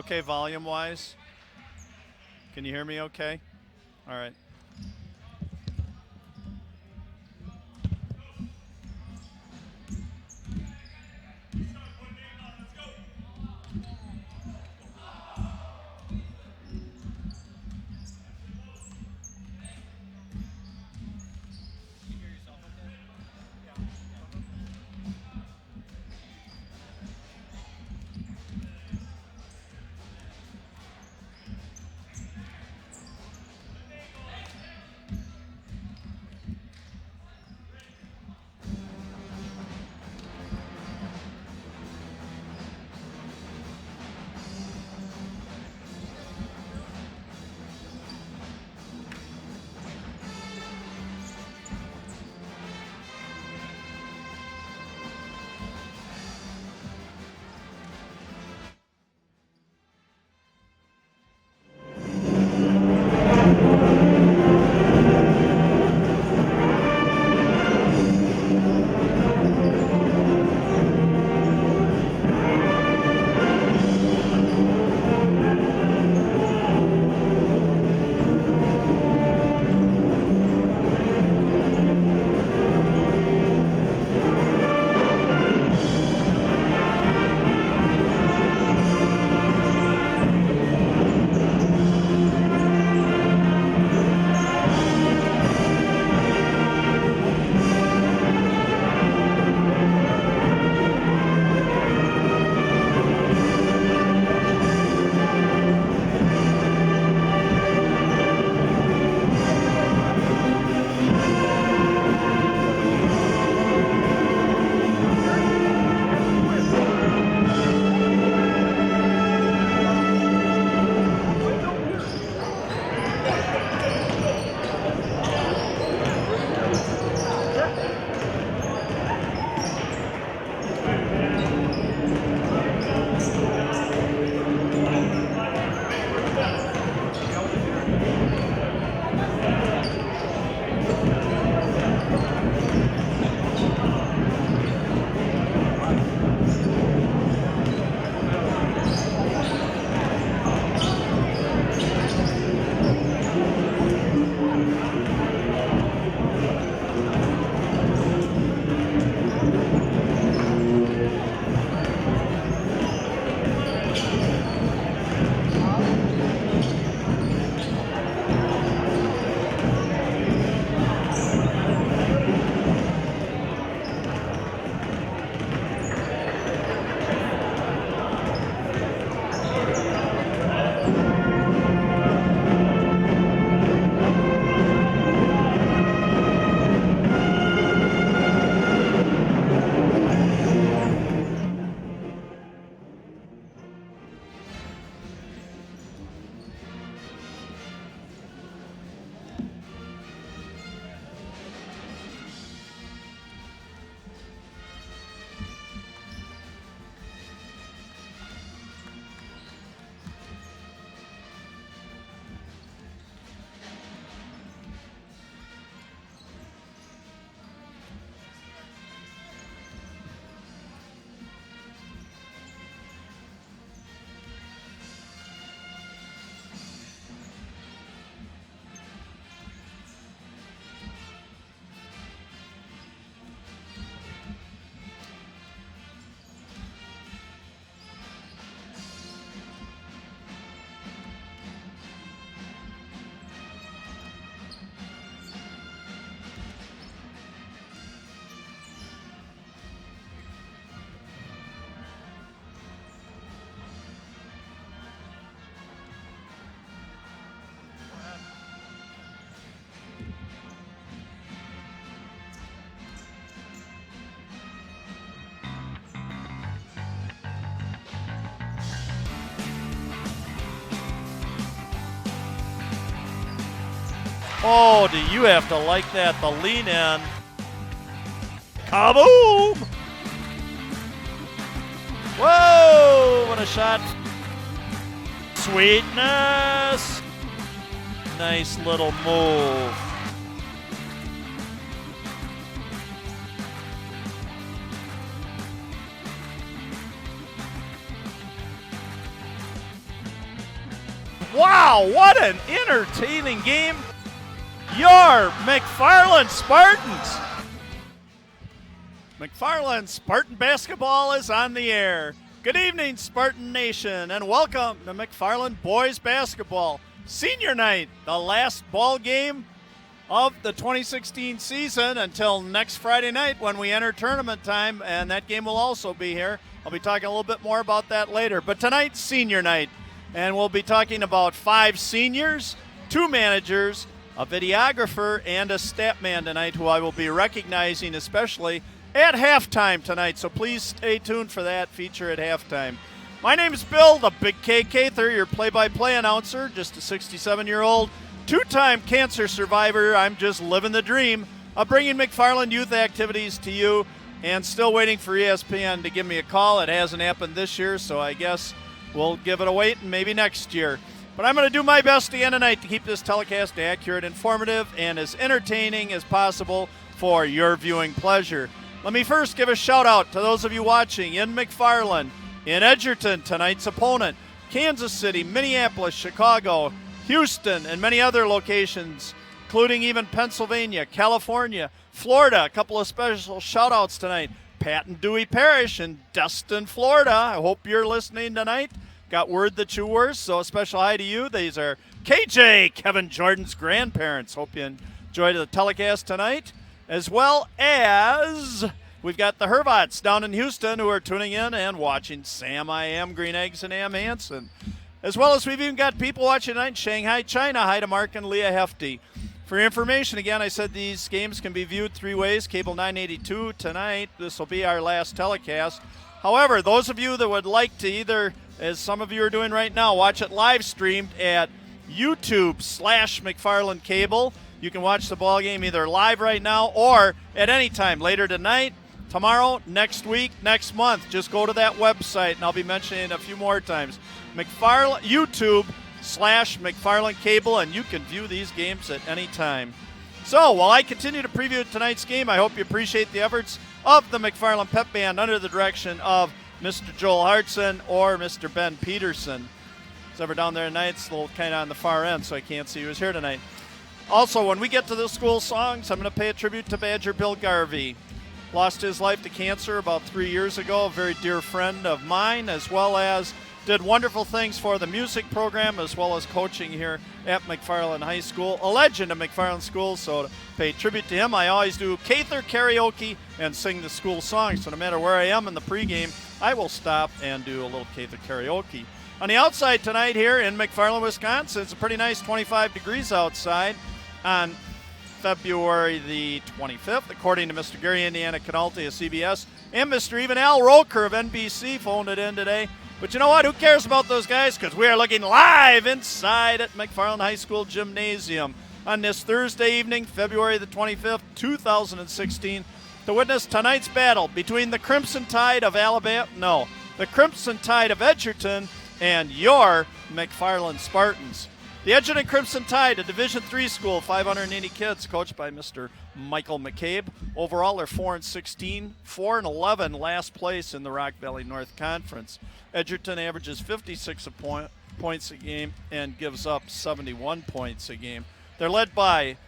Okay, volume-wise? Can you hear me okay? All right. Oh, do you have to like that? The lean in. Kaboom! Whoa! What a shot. Sweetness. Nice little move. Wow, what an entertaining game. Your McFarland Spartans. McFarland Spartan basketball is on the air. Good evening, Spartan Nation, and welcome to McFarland Boys Basketball Senior Night, the last ball game of the 2016 season until next Friday night when we enter tournament time, and that game will also be here. I'll be talking a little bit more about that later. But tonight's senior night, and we'll be talking about 5 seniors, 2 managers, a videographer, and a stat man tonight who I will be recognizing especially at halftime tonight. So please stay tuned for that feature at halftime. My name is Bill, the Big K Cather, your play-by-play announcer, just a 67-year-old, 2-time cancer survivor. I'm just living the dream of bringing McFarland youth activities to you, and still waiting for ESPN to give me a call. It hasn't happened this year, so I guess we'll give it a wait and maybe next year. But I'm going to do my best again tonight to keep this telecast accurate, informative, and as entertaining as possible for your viewing pleasure. Let me first give a shout-out to those of you watching in McFarland, in Edgerton, tonight's opponent, Kansas City, Minneapolis, Chicago, Houston, and many other locations, including even Pennsylvania, California, Florida. A couple of special shout-outs tonight. Pat and Dewey Parish in Destin, Florida. I hope you're listening tonight. Got word that you were, so a special hi to you. These are KJ, Kevin Jordan's grandparents. Hope you enjoyed the telecast tonight. As well as we've got the Hervots down in Houston who are tuning in and watching Sam I Am, Green Eggs, and Am Hansen. As well as we've even got people watching tonight in Shanghai, China. Hi to Mark and Leah Hefty. For your information, again, I said these games can be viewed 3 ways. Cable 982 tonight. This will be our last telecast. However, those of you that would like to either, as some of you are doing right now, watch it live streamed at YouTube/McFarland Cable. You can watch the ball game either live right now or at any time later tonight, tomorrow, next week, next month. Just go to that website, and I'll be mentioning it a few more times. YouTube/McFarland Cable, and you can view these games at any time. So while I continue to preview tonight's game, I hope you appreciate the efforts of the McFarland Pep Band under the direction of Mr. Joel Hartson or Mr. Ben Peterson. He's ever down there tonight. It's a little kind of on the far end, so I can't see who's here tonight. Also, when we get to the school songs, I'm going to pay a tribute to Badger Bill Garvey. Lost his life to cancer about 3 years ago, a very dear friend of mine, as well as did wonderful things for the music program as well as coaching here at McFarland High School. A legend of McFarland School, so to pay tribute to him, I always do Cather karaoke and sing the school songs. So no matter where I am in the pregame, I will stop and do a little Cather karaoke. On the outside tonight here in McFarland, Wisconsin, it's a pretty nice 25 degrees outside on February the 25th, according to Mr. Gary Indiana Canalti of CBS and Mr. even Al Roker of NBC phoned it in today. But you know what? Who cares about those guys? Because we are looking live inside at McFarland High School Gymnasium on this Thursday evening, February the 25th, 2016, to witness tonight's battle between the Crimson Tide of the Crimson Tide of Edgerton and your McFarland Spartans. The Edgerton Crimson Tide, a Division III school, 580 kids, coached by Mr. Michael McCabe. Overall, they're 4-16, 4-11, last place in the Rock Valley North Conference. Edgerton averages 56 points a game and gives up 71 points a game. They're led by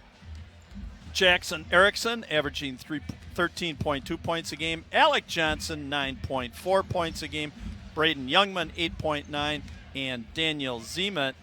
Jackson Erickson, averaging 13.2 points a game. Alec Johnson, 9.4 points a game. Braden Youngman, 8.9, and Daniel Zemet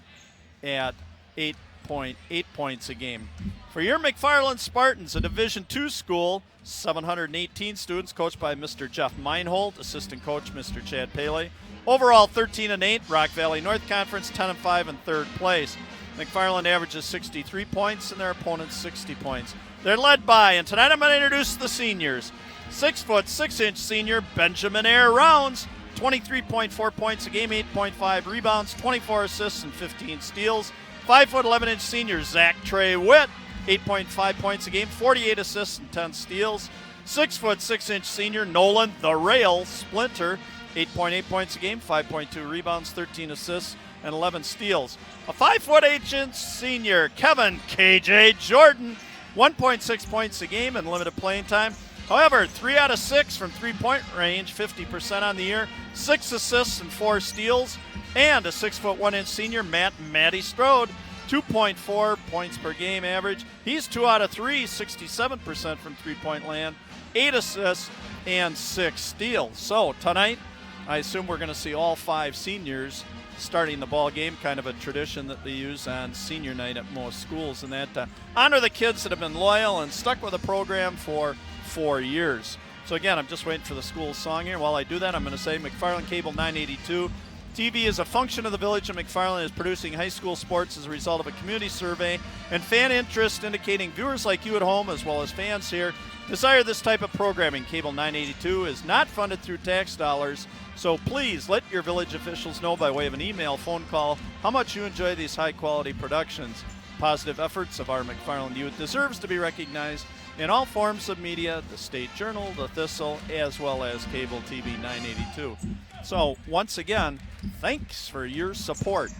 at 8.8 points a game. For your McFarland Spartans, a Division II school, 718 students, coached by Mr. Jeff Meinhold, assistant coach Mr. Chad Paley. Overall, 13-8, Rock Valley North Conference, 10-5 in third place. McFarland averages 63 points and their opponents 60 points. They're led by, and tonight I'm going to introduce the seniors. 6'6" senior Benjamin Air Rounds, 23.4 points a game, 8.5 rebounds, 24 assists, and 15 steals. 5'11" senior Zach Trey Witt, 8.5 points a game, 48 assists, and 10 steals. 6'6" senior Nolan the Rail Splinter, 8.8 points a game, 5.2 rebounds, 13 assists, and 11 steals. A 5'8" senior Kevin KJ Jordan, 1.6 points a game and limited playing time. However, 3 out of 6 from three-point range, 50% on the year, 6 assists and 4 steals, and a 6'1" senior, Matty Strode, 2.4 points per game average. He's 2 out of 3, 67% from three-point land, 8 assists and 6 steals. So tonight, I assume we're going to see all 5 seniors starting the ball game, kind of a tradition that they use on senior night at most schools, and that honor the kids that have been loyal and stuck with the program for 4 years. So again, I'm just waiting for the school song here. While I do that, I'm going to say McFarland Cable 982. TV is a function of the village of McFarland, is producing high school sports as a result of a community survey and fan interest indicating viewers like you at home, as well as fans here, desire this type of programming. Cable 982 is not funded through tax dollars, so please let your village officials know by way of an email, phone call, how much you enjoy these high-quality productions. Positive efforts of our McFarland youth deserves to be recognized in all forms of media, the State Journal, the Thistle, as well as Cable TV 982. So, once again, thanks for your support.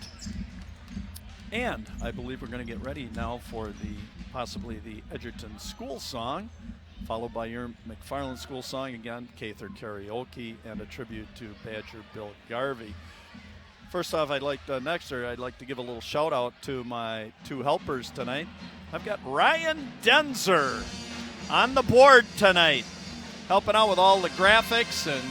And I believe we're going to get ready now for possibly the Edgerton school song, followed by your McFarland school song, again, Cather Karaoke, and a tribute to Badger Bill Garvey. First off, I'd like to give a little shout out to my 2 helpers tonight. I've got Ryan Denzer on the board tonight, helping out with all the graphics and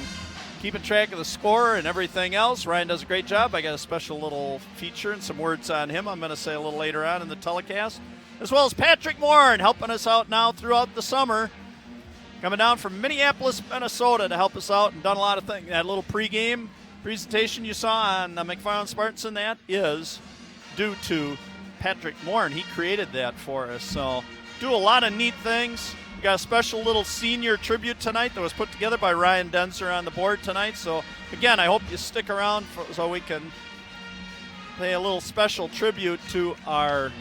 keeping track of the score and everything else. Ryan does a great job. I got a special little feature and some words on him I'm going to say a little later on in the telecast. As well as Patrick Moore, helping us out now throughout the summer. Coming down from Minneapolis, Minnesota to help us out and done a lot of things. That little pregame presentation you saw on McFarland Spartans, that is due to Patrick Moore, and he created that for us. So do a lot of neat things. We got a special little senior tribute tonight that was put together by Ryan Denzer on the board tonight. So again, I hope you stick around so we can pay a little special tribute to our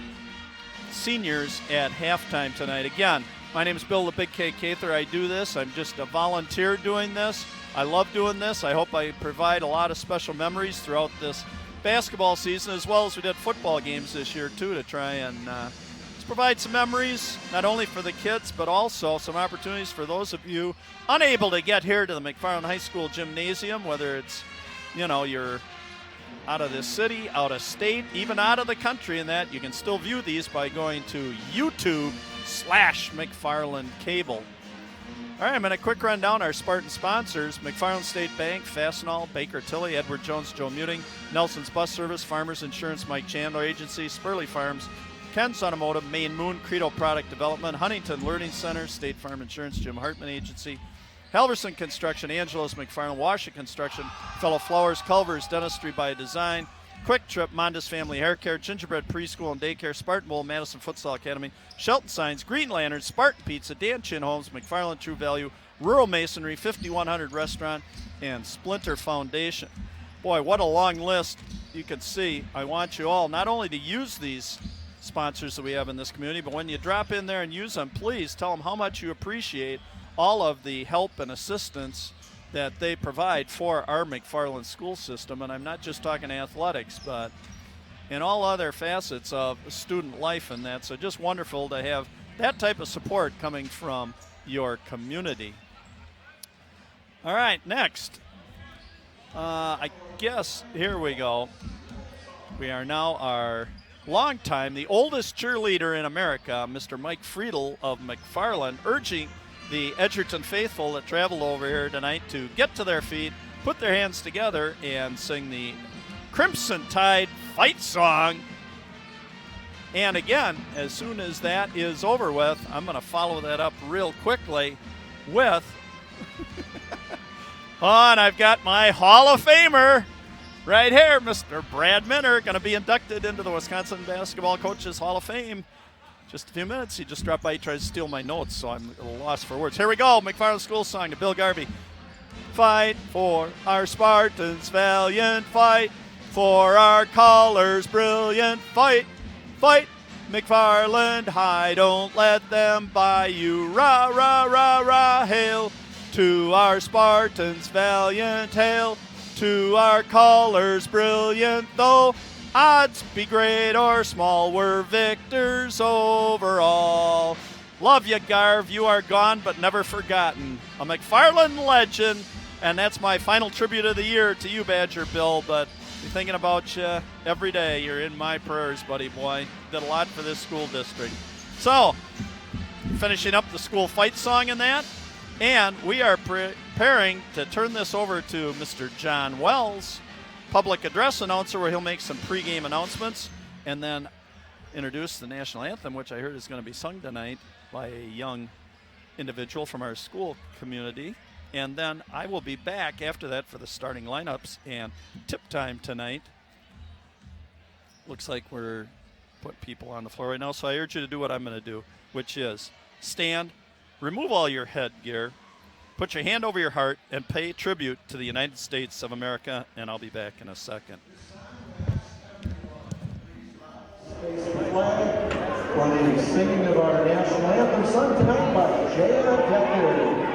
seniors at halftime tonight. Again, my name is Bill the Big K Cather. I do this. I'm just a volunteer doing this. I love doing this. I hope I provide a lot of special memories throughout this basketball season, as well as we did football games this year too, to try and provide some memories, not only for the kids, but also some opportunities for those of you unable to get here to the McFarland High School gymnasium, whether it's, you're out of this city, out of state, even out of the country, and that you can still view these by going to YouTube/McFarland Cable. All right, I'm going to quick run down our Spartan sponsors: McFarland State Bank, Fastenal, Baker Tilly, Edward Jones, Joe Muting, Nelson's Bus Service, Farmers Insurance, Mike Chandler Agency, Spurley Farms, Ken's Automotive, Maine Moon, Credo Product Development, Huntington Learning Center, State Farm Insurance, Jim Hartman Agency, Halverson Construction, Angelos McFarland, Washington Construction, Fellow Flowers, Culver's Dentistry by Design, Quick Trip, Mondas Family Hair Care, Gingerbread Preschool and Daycare, Spartan Bowl, Madison Futsal Academy, Shelton Signs, Green Lanterns, Spartan Pizza, Dan Chin Homes, McFarland True Value, Rural Masonry, 5100 Restaurant, and Splinter Foundation. Boy, what a long list. You can see, I want you all not only to use these sponsors that we have in this community, but when you drop in there and use them, please tell them how much you appreciate all of the help and assistance that they provide for our McFarland school system. And I'm not just talking athletics, but in all other facets of student life and that. So just wonderful to have that type of support coming from your community. All right, next. I guess, here we go. We are now our the oldest cheerleader in America, Mr. Mike Friedel of McFarland, urging the Edgerton faithful that traveled over here tonight to get to their feet, put their hands together, and sing the Crimson Tide fight song. And again, as soon as that is over with, I'm going to follow that up real quickly with, and I've got my Hall of Famer right here, Mr. Brad Minner, going to be inducted into the Wisconsin Basketball Coaches Hall of Fame. Just a few minutes. He just dropped by. He tried to steal my notes, so I'm a little lost for words. Here we go. McFarland School song to Bill Garvey. Fight for our Spartans, valiant fight. For our colors, brilliant fight. Fight, McFarland High. Don't let them buy you. Rah, rah, rah, rah. Hail to our Spartans, valiant hail. To our colors, brilliant though odds be great or small, we're victors over all. Love you, Garv. You are gone but never forgotten. A McFarland legend. And that's my final tribute of the year to you, Badger Bill. But I'm thinking about you every day. You're in my prayers, buddy boy. Did a lot for this school district. So, finishing up the school fight song in that. And we are preparing to turn this over to Mr. John Wells, public address announcer, where he'll make some pregame announcements and then introduce the national anthem, which I heard is going to be sung tonight by a young individual from our school community. And then I will be back after that for the starting lineups and tip time tonight. Looks like we're putting people on the floor right now, so I urge you to do what I'm going to do, which is stand, remove all your headgear, put your hand over your heart, and pay tribute to the United States of America, and I'll be back in a second. For the singing of our national anthem sung tonight by Edgerton.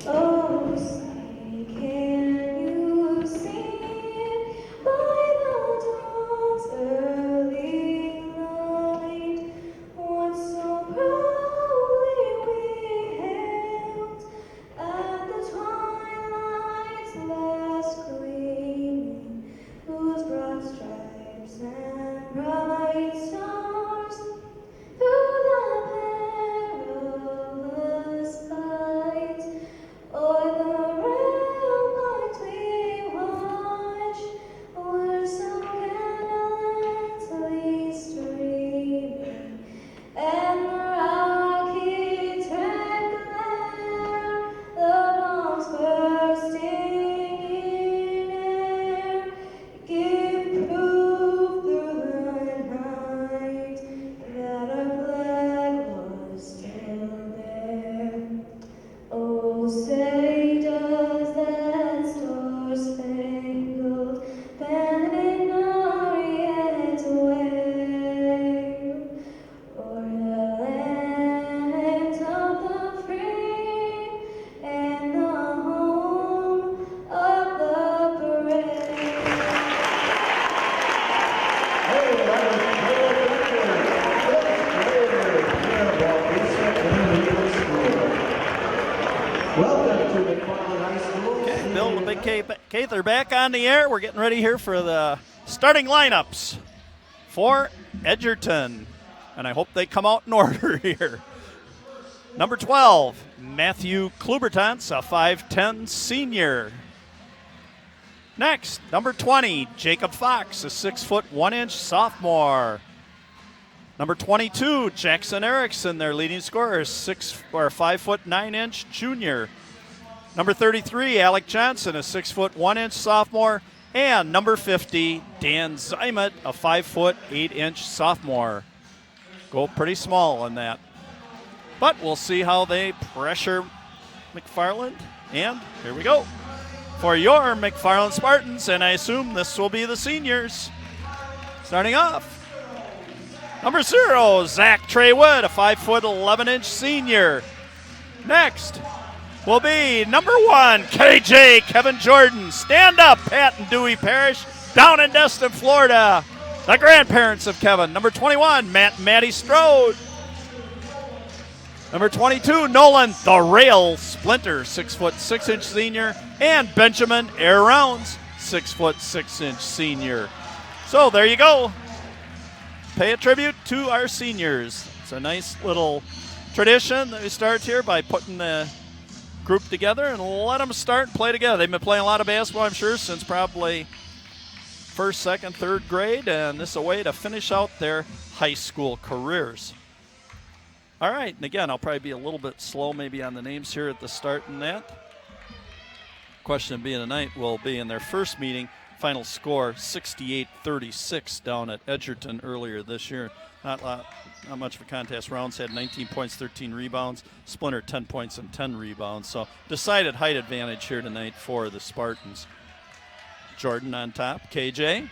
Oh, say, can you see by the dawn's early light what so proudly we hailed at the twilight's last gleaming, whose broad stripes and bright stars through the perilous fight o'er the ramparts we watched were so gallantly streaming, and the rocky track there, the bombs bursting in air, give proof through the night that our flag was still there. Oh, say does that star-spangled banner yet wave o'er the land of the free and the home of the brave? Welcome to McFarland High School. Okay, Bill and the Big K, they're back on the air. We're getting ready here for the starting lineups for Edgerton. And I hope they come out in order here. Number 12, Matthew Klubertans, a 5'10 senior. Next, number 20, Jacob Fox, a 6'1" sophomore. Number 22, Jackson Erickson, their leading scorer, 5'9" junior. Number 33, Alec Johnson, a 6'1" sophomore. And number 50, Dan Zymet, a 5'8" sophomore. Go pretty small on that. But we'll see how they pressure McFarland. And here we go for your McFarland Spartans. And I assume this will be the seniors. Starting off, number 0, Zach Treywood, a 5'11" senior. Next will be number 1, KJ Kevin Jordan. Stand up, Pat and Dewey Parrish, down in Destin, Florida. The grandparents of Kevin. Number 21, Matty Strode. Number 22, Nolan the Rail Splinter, 6'6" senior. And Benjamin Air Rounds, 6'6" senior. So there you go. Pay a tribute to our seniors. It's a nice little tradition that we start here by putting the group together and let them start and play together. They've been playing a lot of basketball, I'm sure, since probably first, second, third grade, and this is a way to finish out their high school careers. All right, and again, I'll probably be a little bit slow maybe on the names here at the start and that. Question being tonight will be in their first meeting, final score 68-36 down at Edgerton earlier this year. Not much of a contest. Rounds had 19 points, 13 rebounds. Splinter 10 points and 10 rebounds. So decided height advantage here tonight for the Spartans. Jordan on top. KJ.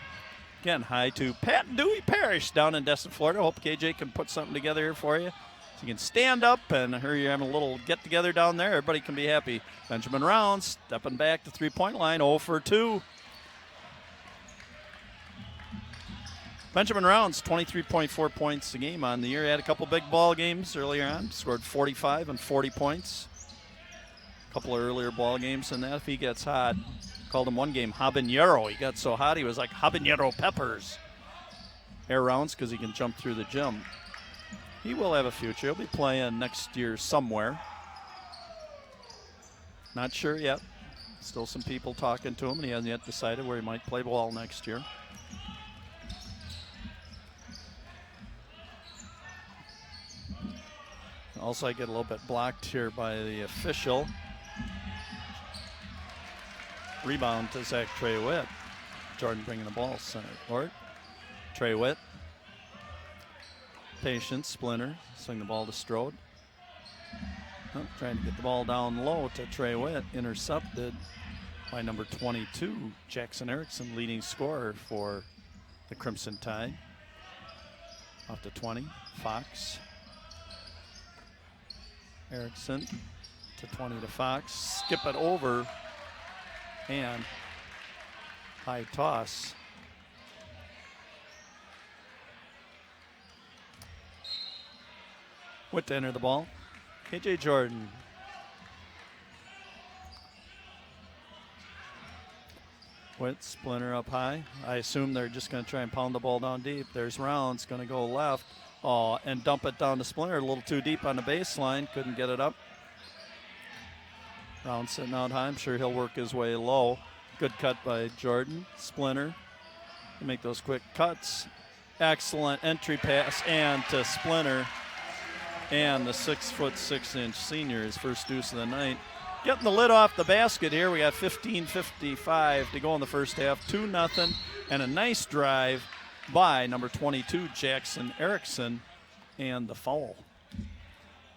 Again, hi to Pat and Dewey Parrish down in Destin, Florida. Hope KJ can put something together here for you. So you can stand up, and I hear you're having a little get-together down there. Everybody can be happy. Benjamin Rounds stepping back to three-point line, 0 for 2. Benjamin Rounds, 23.4 points a game on the year. He had a couple big ball games earlier on. Scored 45 and 40 points. A couple of earlier ball games than that. If he gets hot, called him one game habanero. He got so hot he was like habanero peppers. Air Rounds because he can jump through the gym. He will have a future. He'll be playing next year somewhere. Not sure yet. Still some people talking to him, and he hasn't yet decided where he might play ball next year. Also, I get a little bit blocked here by the official. Rebound to Zach Trey Witt. Jordan bringing the ball center court. Trey Witt. Patience, Splinter. Swing the ball to Strode. Oh, trying to get the ball down low to Trey Witt. Intercepted by number 22, Jackson Erickson, leading scorer for the Crimson Tide. Off to 20, Fox. Erickson to 20 to Fox. Skip it over. And high toss. Witt to enter the ball. KJ Jordan. Witt, Splinter up high. I assume they're just going to try and pound the ball down deep. There's Rounds, going to go left. Oh, and dump it down to Splinter. A little too deep on the baseline. Couldn't get it up. Rounds sitting out high. I'm sure he'll work his way low. Good cut by Jordan. Splinter to make those quick cuts. Excellent entry pass and to Splinter. And the 6'6" senior, his first deuce of the night. Getting the lid off the basket here. We got 15:55 to go in the first half. 2-0, and a nice drive by number 22, Jackson Erickson, and the foul.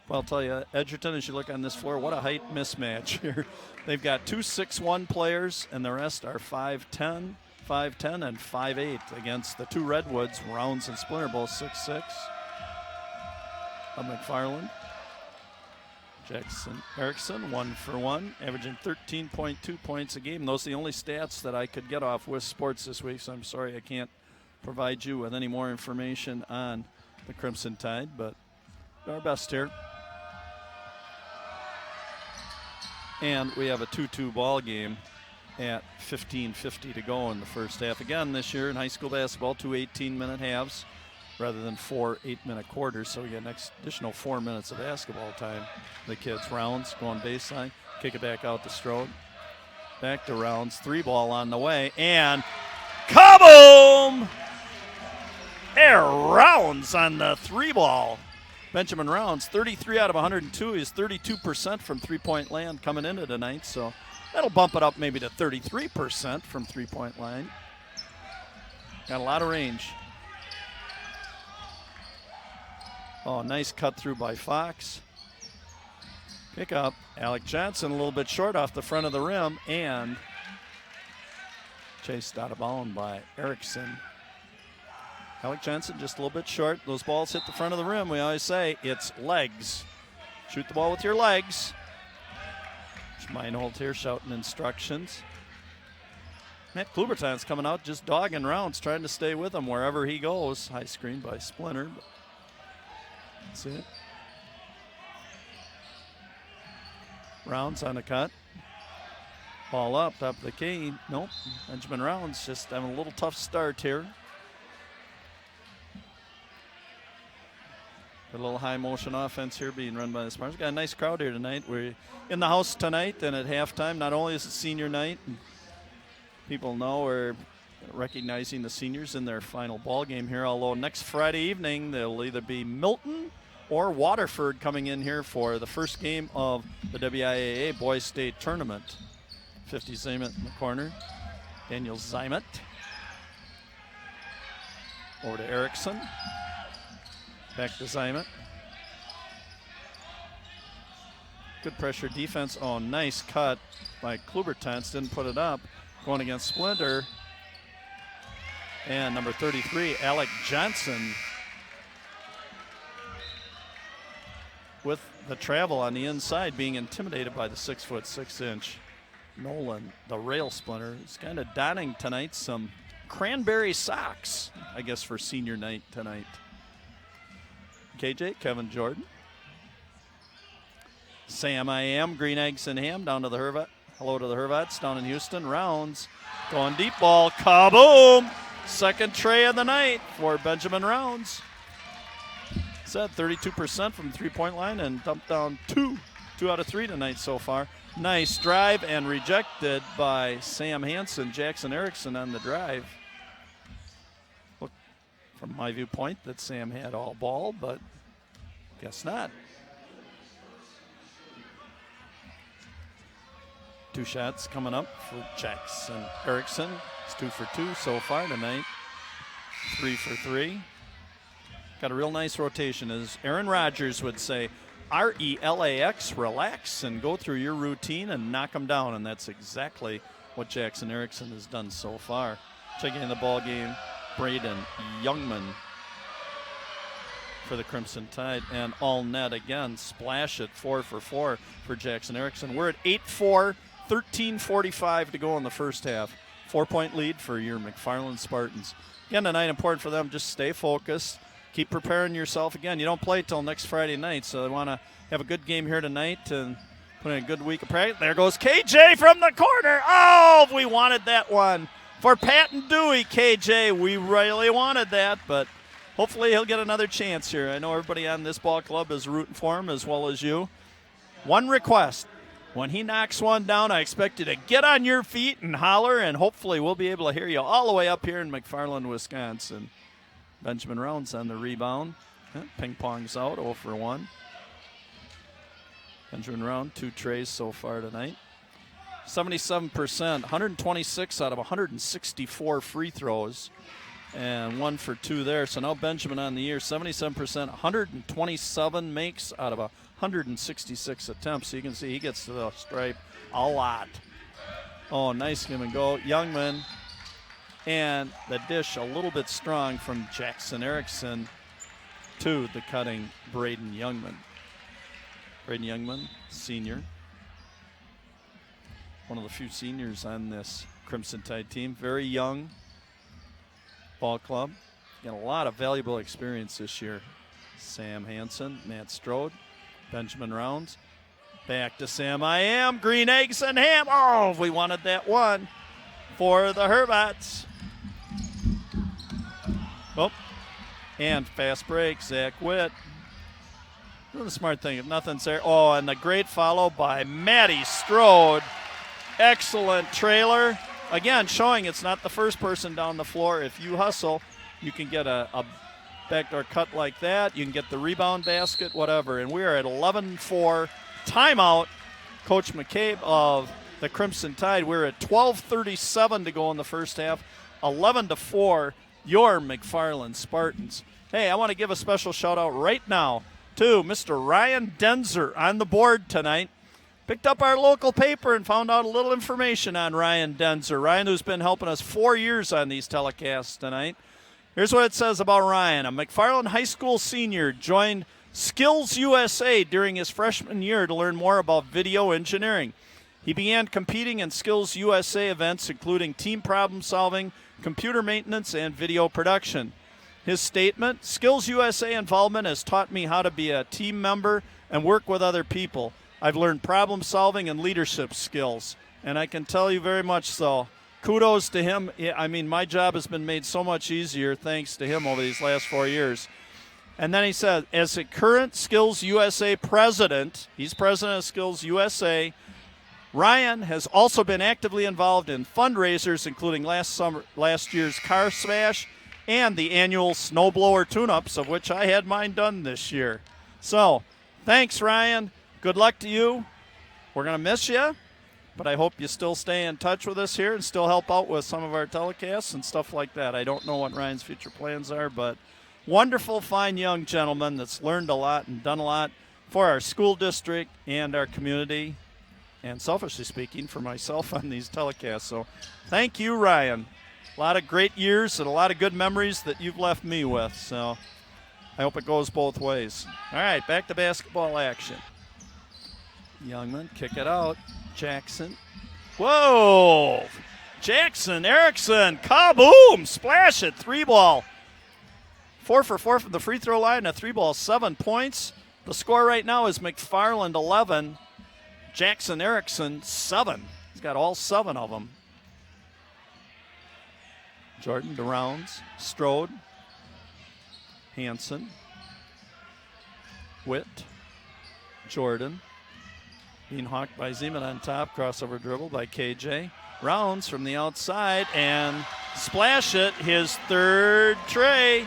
Well, I'll tell you, Edgerton, as you look on this floor, what a height mismatch here. They've got two 6'1" players, and the rest are 5'10", and 5'8" against the two Redwoods, Rounds and Splinter, both 6'6". Of McFarland. Jackson Erickson, 1 for 1, averaging 13.2 points a game. Those are the only stats that I could get off with sports this week, so I'm sorry I can't provide you with any more information on the Crimson Tide, but our best here. And we have a 2-2 ball game at 15:50 to go in the first half. Again, this year in high school basketball, 2 18-minute halves rather than 4 8-minute quarters, so we get an additional 4 minutes of basketball time. The kids. Rounds going baseline, kick it back out to Strode. Back to Rounds, 3-ball on the way, and kaboom! Air Rounds on the 3-ball. Benjamin Rounds, 33 out of 102. He's 32% from three-point land coming into tonight, so that'll bump it up maybe to 33% from three-point line. Got a lot of range. Oh, nice cut through by Fox. Pick up. Alec Johnson a little bit short off the front of the rim, and chased out of bounds by Erickson. Alec Johnson just a little bit short. Those balls hit the front of the rim. We always say it's legs. Shoot the ball with your legs. Schmeinholt here shouting instructions. Matt Kluberton's coming out just dogging Rounds, trying to stay with him wherever he goes. High screen by Splinter. That's it. Rounds on the cut. Ball up, top of the key. Nope. Benjamin Rounds just having a little tough start here. A little high motion offense here being run by the Spartans. Got a nice crowd here tonight. We're in the house tonight, and at halftime, not only is it senior night, people know we're recognizing the seniors in their final ball game here, although next Friday evening there'll either be Milton or Waterford coming in here for the first game of the WIAA Boys State Tournament. 50 Zimet in the corner. Daniel Zimet. Over to Erickson. Back to Zimet. Good pressure defense. Oh, nice cut by Klubertans. Didn't put it up. Going against Splinter. And number 33, Alec Johnson, with the travel on the inside, being intimidated by the 6'6" Nolan, the rail Splinter. He's kind of donning tonight some cranberry socks, I guess, for senior night tonight. KJ, Kevin Jordan. Sam I Am, green eggs and ham down to the Hervat. Hello to the Hervats down in Houston. Rounds going deep ball. Kaboom! Second tray of the night for Benjamin Rounds. Said 32% from the three-point line and dumped down two out of three tonight so far. Nice drive and rejected by Sam Hansen. Jackson Erickson on the drive. Look, from my viewpoint, that Sam had all ball, but guess not. Two shots coming up for Jackson Erickson. It's 2 for 2 so far tonight. 3 for 3. Got a real nice rotation, as Aaron Rodgers would say. RELAX, relax, and go through your routine and knock them down, and that's exactly what Jackson Erickson has done so far. Checking in the ball game, Braden Youngman for the Crimson Tide, and all net again. Splash it, 4 for 4 for Jackson Erickson. We're at 8-4, 13:45 to go in the first half. 4-point lead for your McFarland Spartans. Again, tonight important for them. Just stay focused. Keep preparing yourself. Again, you don't play till next Friday night, so they want to have a good game here tonight and put in a good week of practice. There goes KJ from the corner. Oh, we wanted that one. For Pat and Dewey, KJ, we really wanted that, but hopefully he'll get another chance here. I know everybody on this ball club is rooting for him as well as you. One request. When he knocks one down, I expect you to get on your feet and holler, and hopefully we'll be able to hear you all the way up here in McFarland, Wisconsin. Benjamin Rounds on the rebound. Ping pong's out, 0 for 1. Benjamin Round, 2 trays so far tonight. 77%, 126 out of 164 free throws, and 1 for 2 there. So now Benjamin on the year, 77%, 127 makes out of 166 attempts. So you can see he gets to the stripe a lot. Oh, nice give and go. Youngman. And the dish a little bit strong from Jackson Erickson to the cutting Braden Youngman. Braden Youngman, senior. One of the few seniors on this Crimson Tide team. Very young ball club. Got a lot of valuable experience this year. Sam Hansen, Matt Strode, Benjamin Rounds. Back to Sam I Am, green eggs and ham. Oh, we wanted that one for the Hervats. Oh, and fast break, Zach Witt. Doing the smart thing, if nothing's there. Oh, and the great follow by Matty Strode. Excellent trailer. Again, showing it's not the first person down the floor. If you hustle, you can get a backdoor cut like that. You can get the rebound basket, whatever. And we are at 11-4. Timeout. Coach McCabe of the Crimson Tide. We're at 12:37 to go in the first half. 11-4. Your McFarland Spartans. Hey, I want to give a special shout out right now to Mr. Ryan Denzer on the board tonight. Picked up our local paper and found out a little information on Ryan Denzer. Ryan, who's been helping us 4 years on these telecasts tonight. Here's what it says about Ryan. A McFarland High School senior joined Skills USA during his freshman year to learn more about video engineering. He began competing in Skills USA events, including team problem solving, computer maintenance, and video production. His statement, Skills USA involvement has taught me how to be a team member and work with other people. I've learned problem solving and leadership skills, and I can tell you very much so. Kudos to him. I mean, my job has been made so much easier thanks to him over these last 4 years. And then he said, as a current Skills USA president, he's president of Skills USA, Ryan has also been actively involved in fundraisers, including last year's Car Smash and the annual snowblower tune-ups, of which I had mine done this year. So, thanks, Ryan. Good luck to you. We're going to miss you, but I hope you still stay in touch with us here and still help out with some of our telecasts and stuff like that. I don't know what Ryan's future plans are, but wonderful, fine young gentleman that's learned a lot and done a lot for our school district and our community, and selfishly speaking, for myself on these telecasts. So thank you, Ryan. A lot of great years and a lot of good memories that you've left me with. So I hope it goes both ways. All right, back to basketball action. Youngman, kick it out. Jackson. Whoa! Jackson Erickson, kaboom! Splash it, 3-ball. 4 for 4 from the free throw line, a 3-ball, 7 points. The score right now is McFarland 11, Jackson Erickson 7. He's got all 7 of them. Jordan to Rounds, Strode, Hanson, Witt, Jordan. Being hawked by Zeman on top, crossover dribble by KJ. Rounds from the outside and splash it, his 3rd tray.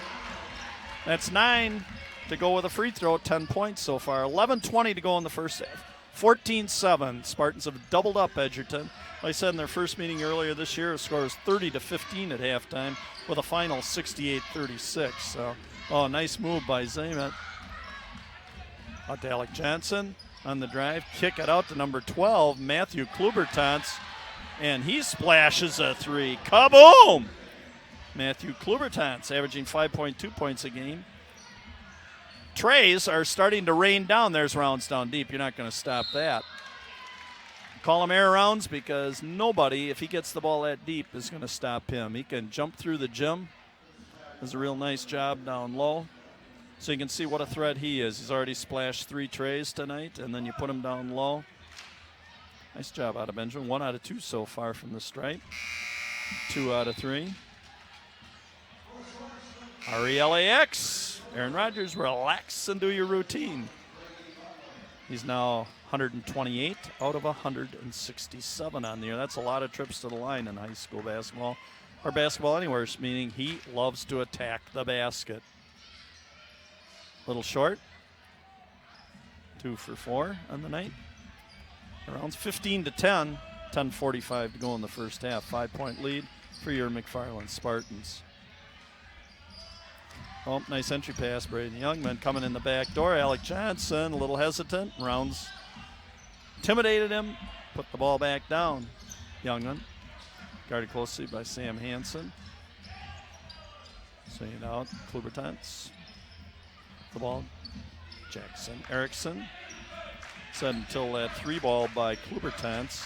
That's 9 to go with a free throw, 10 points so far. 11:20 to go in the first half. 14-7. Spartans have doubled up Edgerton. Like I said in their first meeting earlier this year, the score was 30-15 at halftime with a final 68-36. So, nice move by Zeman. Out to Alec Johnson on the drive. Kick it out to number 12, Matthew Klubertans. And he splashes a 3. Kaboom! Matthew Klubertans averaging 5.2 points a game. Trays are starting to rain down. There's Rounds down deep. You're not going to stop that. Call him air Rounds because nobody, if he gets the ball that deep, is going to stop him. He can jump through the gym. Does a real nice job down low. So you can see what a threat he is. He's already splashed 3 trays tonight, and then you put him down low. Nice job out of Benjamin. 1 out of 2 so far from the stripe. 2 out of 3. RELAX. Aaron Rodgers, relax and do your routine. He's now 128 out of 167 on the year. That's a lot of trips to the line in high school basketball. Or basketball anywhere, meaning he loves to attack the basket. Little short. 2 for 4 on the night. Around 15-10. 10:45 to go in the first half. 5-point lead for your McFarland Spartans. Oh, nice entry pass, Braden Youngman coming in the back door. Alec Johnson, a little hesitant. Rounds intimidated him, put the ball back down. Youngman, guarded closely by Sam Hansen. Swing it out, Klubertans. The ball, Jackson Erickson. Set until that 3-ball by Klubertans.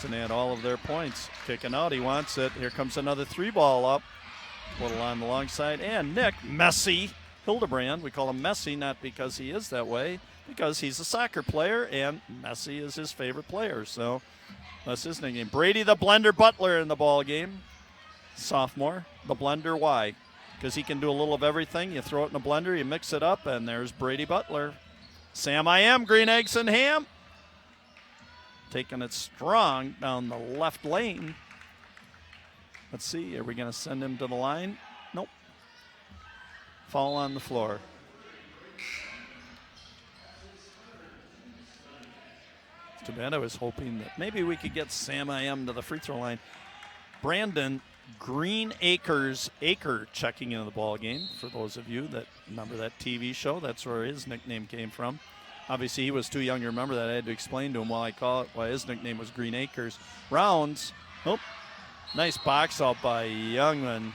And they had all of their points. Kicking out, he wants it. Here comes another 3-ball up. A little on the long side. And Nick Messi Hildebrand. We call him Messi not because he is that way, because he's a soccer player, and Messi is his favorite player. So that's his nickname. Brady the Blender Butler in the ball game. Sophomore. The Blender, why? Because he can do a little of everything. You throw it in a blender, you mix it up, and there's Brady Butler. Sam I Am, Green Eggs and Ham. Taking it strong down the left lane. Let's see, are we going to send him to the line? Nope. Foul on the floor. It's too bad. I was hoping that maybe we could get Sam I Am to the free throw line. Brandon Green Acres checking into the ball game. For those of you that remember that TV show, that's where his nickname came from. Obviously, he was too young to remember that. I had to explain to him why his nickname was Green Acres. Rounds. Nope. Nice box out by Youngman,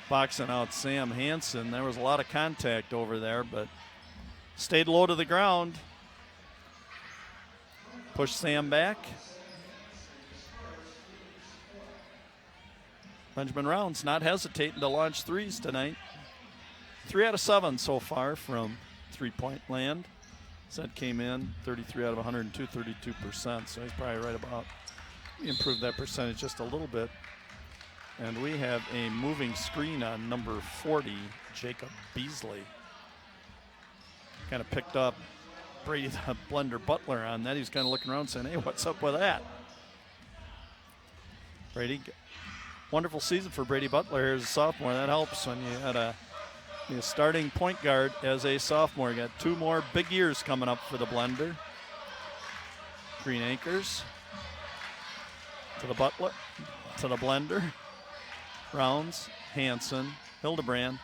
boxing out Sam Hansen. There was a lot of contact over there, but stayed low to the ground. Push Sam back. Benjamin Rounds not hesitating to launch threes tonight. 3 out of 7 so far from three-point land. That came in 33 out of 102, 32%. So he's probably right about. We improved that percentage just a little bit. And we have a moving screen on number 40, Jacob Beasley. Kind of picked up Brady the Blender Butler on that. He was kind of looking around saying, hey, what's up with that? Brady, wonderful season for Brady Butler as a sophomore. That helps when you had a starting point guard as a sophomore. You got 2 more big years coming up for the Blender. Green Acres to the Butler, to the Blender. Rounds, Hansen, Hildebrand.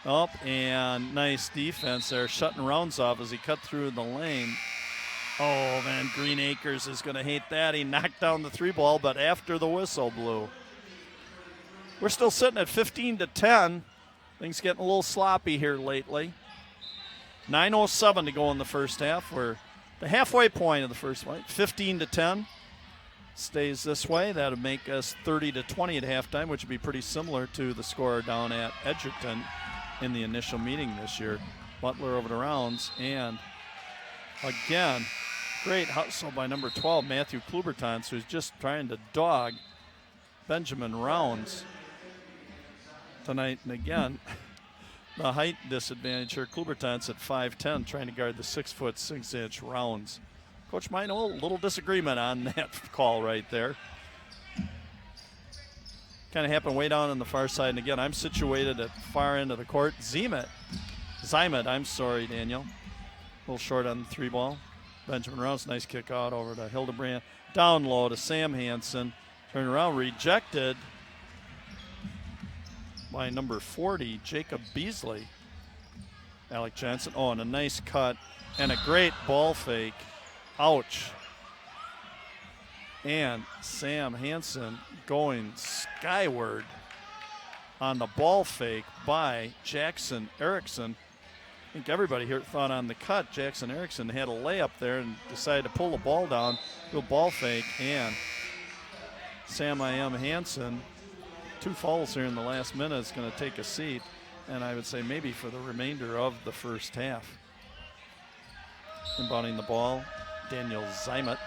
Oh, and nice defense there, shutting Rounds off as he cut through the lane. Oh, man, Green Acres is going to hate that. He knocked down the 3-ball, but after the whistle blew. We're still sitting at 15-10. Things getting a little sloppy here lately. 9:07 to go in the first half. We're the halfway point of the first one, 15-10. stays this way, that would make us 30-20 at halftime, which would be pretty similar to the score down at Edgerton in the initial meeting this year. Butler over to Rounds, and again, great hustle by number 12, Matthew Klubertons, who's just trying to dog Benjamin Rounds tonight. And again, the height disadvantage here. Klubertons at 5'10", trying to guard the 6'6" Rounds. Coach Mino, a little disagreement on that call right there. Kind of happened way down on the far side. And again, I'm situated at far end of the court. Zymet, I'm sorry, Daniel. A little short on the 3 ball. Benjamin Rounds, nice kick out over to Hildebrand. Down low to Sam Hansen. Turn around, rejected by number 40, Jacob Beasley. Alec Johnson, oh, and a nice cut and a great ball fake. Ouch. And Sam Hansen going skyward on the ball fake by Jackson Erickson. I think everybody here thought on the cut, Jackson Erickson had a layup there and decided to pull the ball down, do a ball fake, and Sam Hansen, 2 fouls here in the last minute, is going to take a seat, and I would say maybe for the remainder of the first half. Inbounding the ball, Daniel Zymet.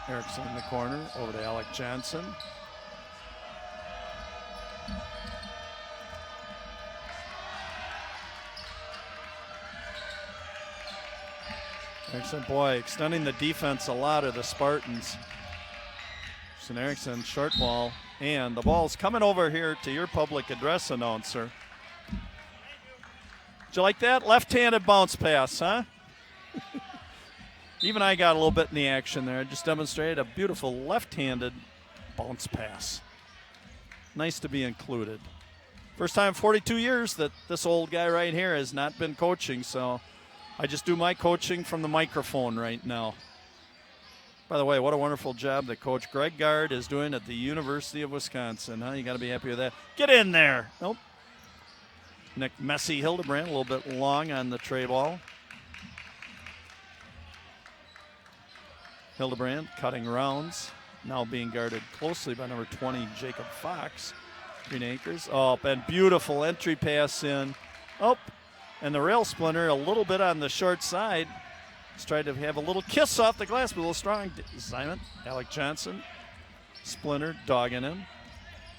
Erickson in the corner, over to Alec Johnson. Erickson, boy, extending the defense a lot of the Spartans. Erickson, short ball, and the ball's coming over here to your public address announcer. Did you like that? Left-handed bounce pass, huh? Even I got a little bit in the action there. I just demonstrated a beautiful left-handed bounce pass. Nice to be included. First time in 42 years that this old guy right here has not been coaching, so I just do my coaching from the microphone right now. By the way, what a wonderful job that Coach Greg Gard is doing at the University of Wisconsin, huh? You got to be happy with that. Get in there. Nope. Nick Messi Hildebrand, a little bit long on the tray ball. Hildebrand cutting Rounds, now being guarded closely by number 20, Jacob Fox. Green Acres. Oh, and beautiful entry pass in. Oh, and the rail splinter a little bit on the short side. He's tried to have a little kiss off the glass, but a little strong. Zymet, Alec Johnson, Splinter dogging him.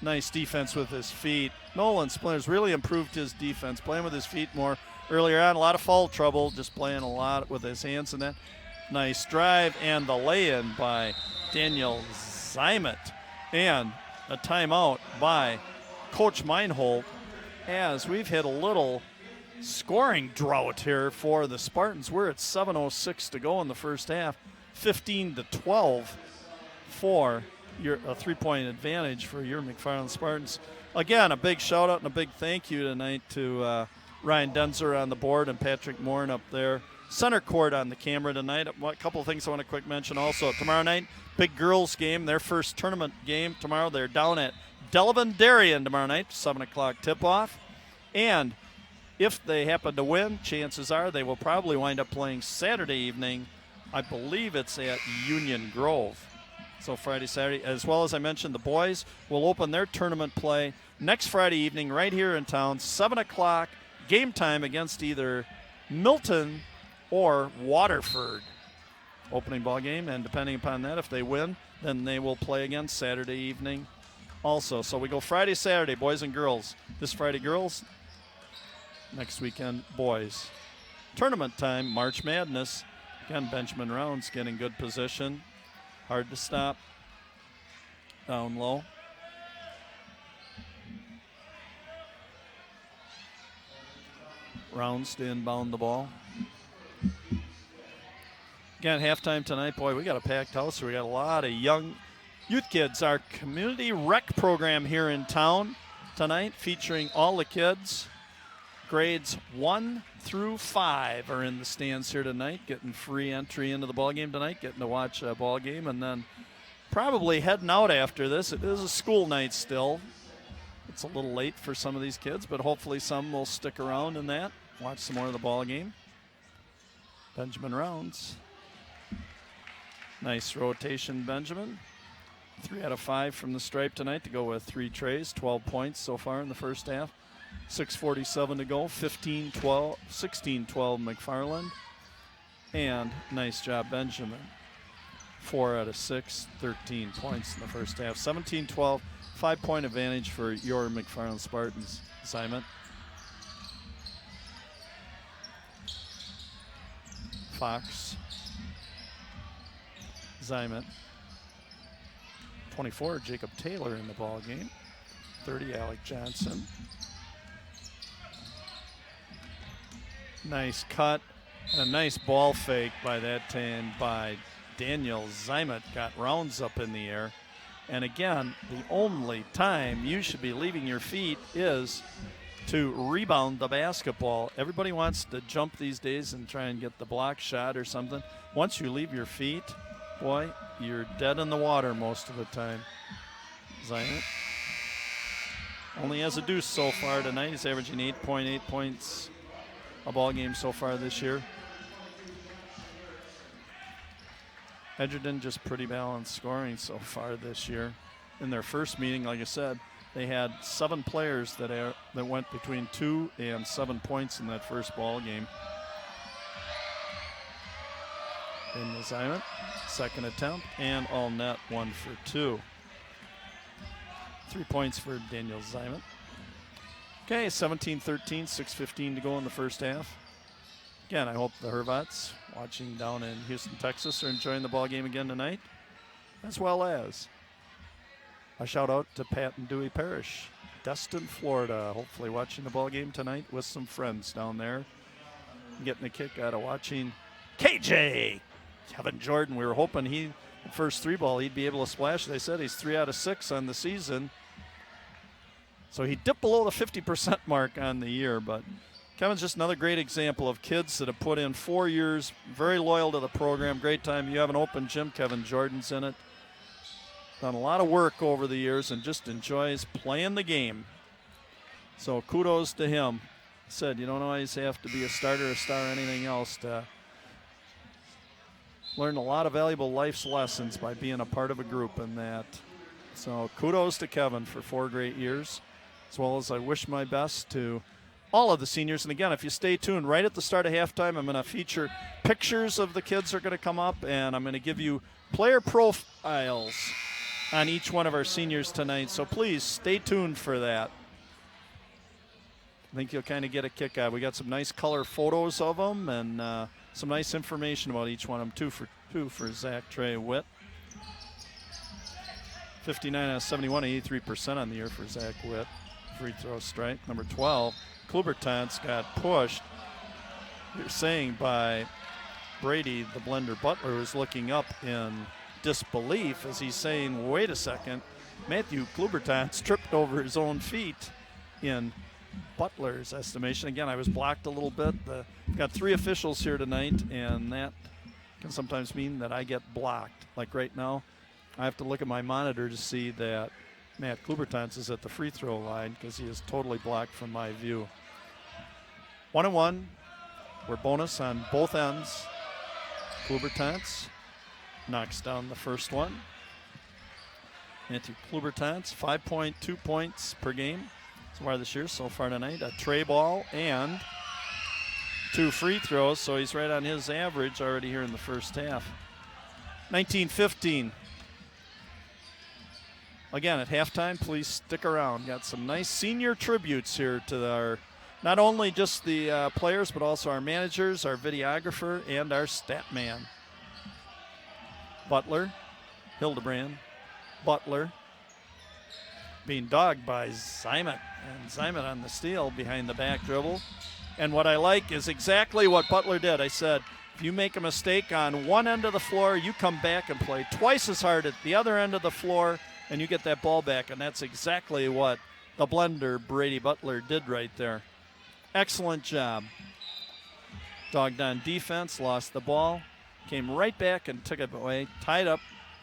Nice defense with his feet. Nolan Splinter's really improved his defense, playing with his feet more earlier on. A lot of foul trouble, just playing a lot with his hands and that. Nice drive and the lay-in by Daniel Zymet. And a timeout by Coach Meinhold, as we've hit a little scoring drought here for the Spartans. We're at 7:06 to go in the first half, 15-12 for a 3-point advantage for your McFarland Spartans. Again, a big shout out and a big thank you tonight to Ryan Denzer on the board and Patrick Morin up there. Center court on the camera tonight. A couple of things I want to quick mention also. Tomorrow night, big girls game, their first tournament game tomorrow. They're down at Delavan Darien tomorrow night, 7 o'clock tip-off. And if they happen to win, chances are they will probably wind up playing Saturday evening. I believe it's at Union Grove. So Friday, Saturday, as well as I mentioned, the boys will open their tournament play next Friday evening right here in town, 7 o'clock, game time against either Milton or Waterford. Opening ball game, and depending upon that, if they win, then they will play again Saturday evening also. So we go Friday, Saturday, boys and girls. This Friday, girls. Next weekend, boys. Tournament time, March Madness. Again, Benjamin Rounds getting good position. Hard to stop. Down low. Rounds to inbound the ball. Again, halftime tonight, boy, we got a packed house. We got a lot of young youth kids. Our community rec program here in town tonight, featuring all the kids. Grades 1 through 5 are in the stands here tonight, getting free entry into the ball game tonight, getting to watch a ball game, and then probably heading out after this. It is a school night still. It's a little late for some of these kids, but hopefully some will stick around in that, watch some more of the ball game. Benjamin Rounds. Nice rotation, Benjamin. 3 out of 5 from the stripe tonight to go with 3 trays. 12 points so far in the first half. 6:47 to go. 15-12, 16-12 McFarland. And nice job, Benjamin. 4 out of 6, 13 points in the first half. 17-12, 5-point advantage for your McFarland Spartans. Simon. Fox. Zymet. 24, Jacob Taylor in the ball game. 30, Alec Johnson. Nice cut. A nice ball fake by that team by Daniel Zymet. Got rounds up in the air. And again, the only time you should be leaving your feet is to rebound the basketball. Everybody wants to jump these days and try and get the block shot or something. Once you leave your feet, boy, you're dead in the water most of the time. Zymet only has a deuce so far tonight. He's averaging 8.8 points a ball game so far this year. Edgerton just pretty balanced scoring so far this year. In their first meeting, like I said, they had 7 players that went between 2 and 7 points in that first ball game. In the Zymet, second attempt, and all net, 1 for 2. 3 points for Daniel Zymet. Okay, 17-13, 6:15 to go in the first half. Again, I hope the Hervots watching down in Houston, Texas are enjoying the ball game again tonight, as well as a shout out to Pat and Dewey Parrish, Destin, Florida, hopefully watching the ball game tonight with some friends down there. Getting a kick out of watching KJ, Kevin Jordan. We were hoping the first 3 ball, he'd be able to splash. They said he's 3 out of 6 on the season. So he dipped below the 50% mark on the year, but Kevin's just another great example of kids that have put in 4 years, very loyal to the program. Great time. You have an open gym. Kevin Jordan's in it. Done a lot of work over the years and just enjoys playing the game. So kudos to him. Said you don't always have to be a starter, a star, or anything else to learn a lot of valuable life's lessons by being a part of a group in that. So kudos to Kevin for 4 great years, as well as I wish my best to all of the seniors. And again, if you stay tuned, right at the start of halftime, I'm going to feature pictures of the kids are going to come up, and I'm going to give you player profiles on each one of our seniors tonight. So please stay tuned for that. I think you'll kind of get a kick out. We got some nice color photos of them and some nice information about each one of them. 2 for 2 for Zach Trey Witt. 59 out of 71, 83% on the year for Zach Witt. Free throw strike. Number 12, Klubertans got pushed. You're saying by Brady, the blender Butler, was looking up in disbelief as he's saying, wait a second, Matthew Klubertans tripped over his own feet in Butler's estimation. Again, I was blocked a little bit. Got 3 officials here tonight, and that can sometimes mean that I get blocked. Like right now, I have to look at my monitor to see that Matt Klubertans is at the free throw line because he is totally blocked from my view. 1-1. We're bonus on both ends. Klubertans knocks down the first one. Matthew Klubertans, 5.2 points per game so far this year, so far tonight. A tray ball and 2 free throws, so he's right on his average already here in the first half. 19-15. Again, at halftime, please stick around. Got some nice senior tributes here to our, not only just the players, but also our managers, our videographer, and our stat man. Butler, Hildebrand, Butler, being dogged by Zymet, and Zymet on the steal behind the back dribble. And what I like is exactly what Butler did. I said, if you make a mistake on one end of the floor, you come back and play twice as hard at the other end of the floor, and you get that ball back, and that's exactly what the blender, Brady Butler, did right there. Excellent job. Dogged on defense, lost the ball, came right back and took it away, tied up,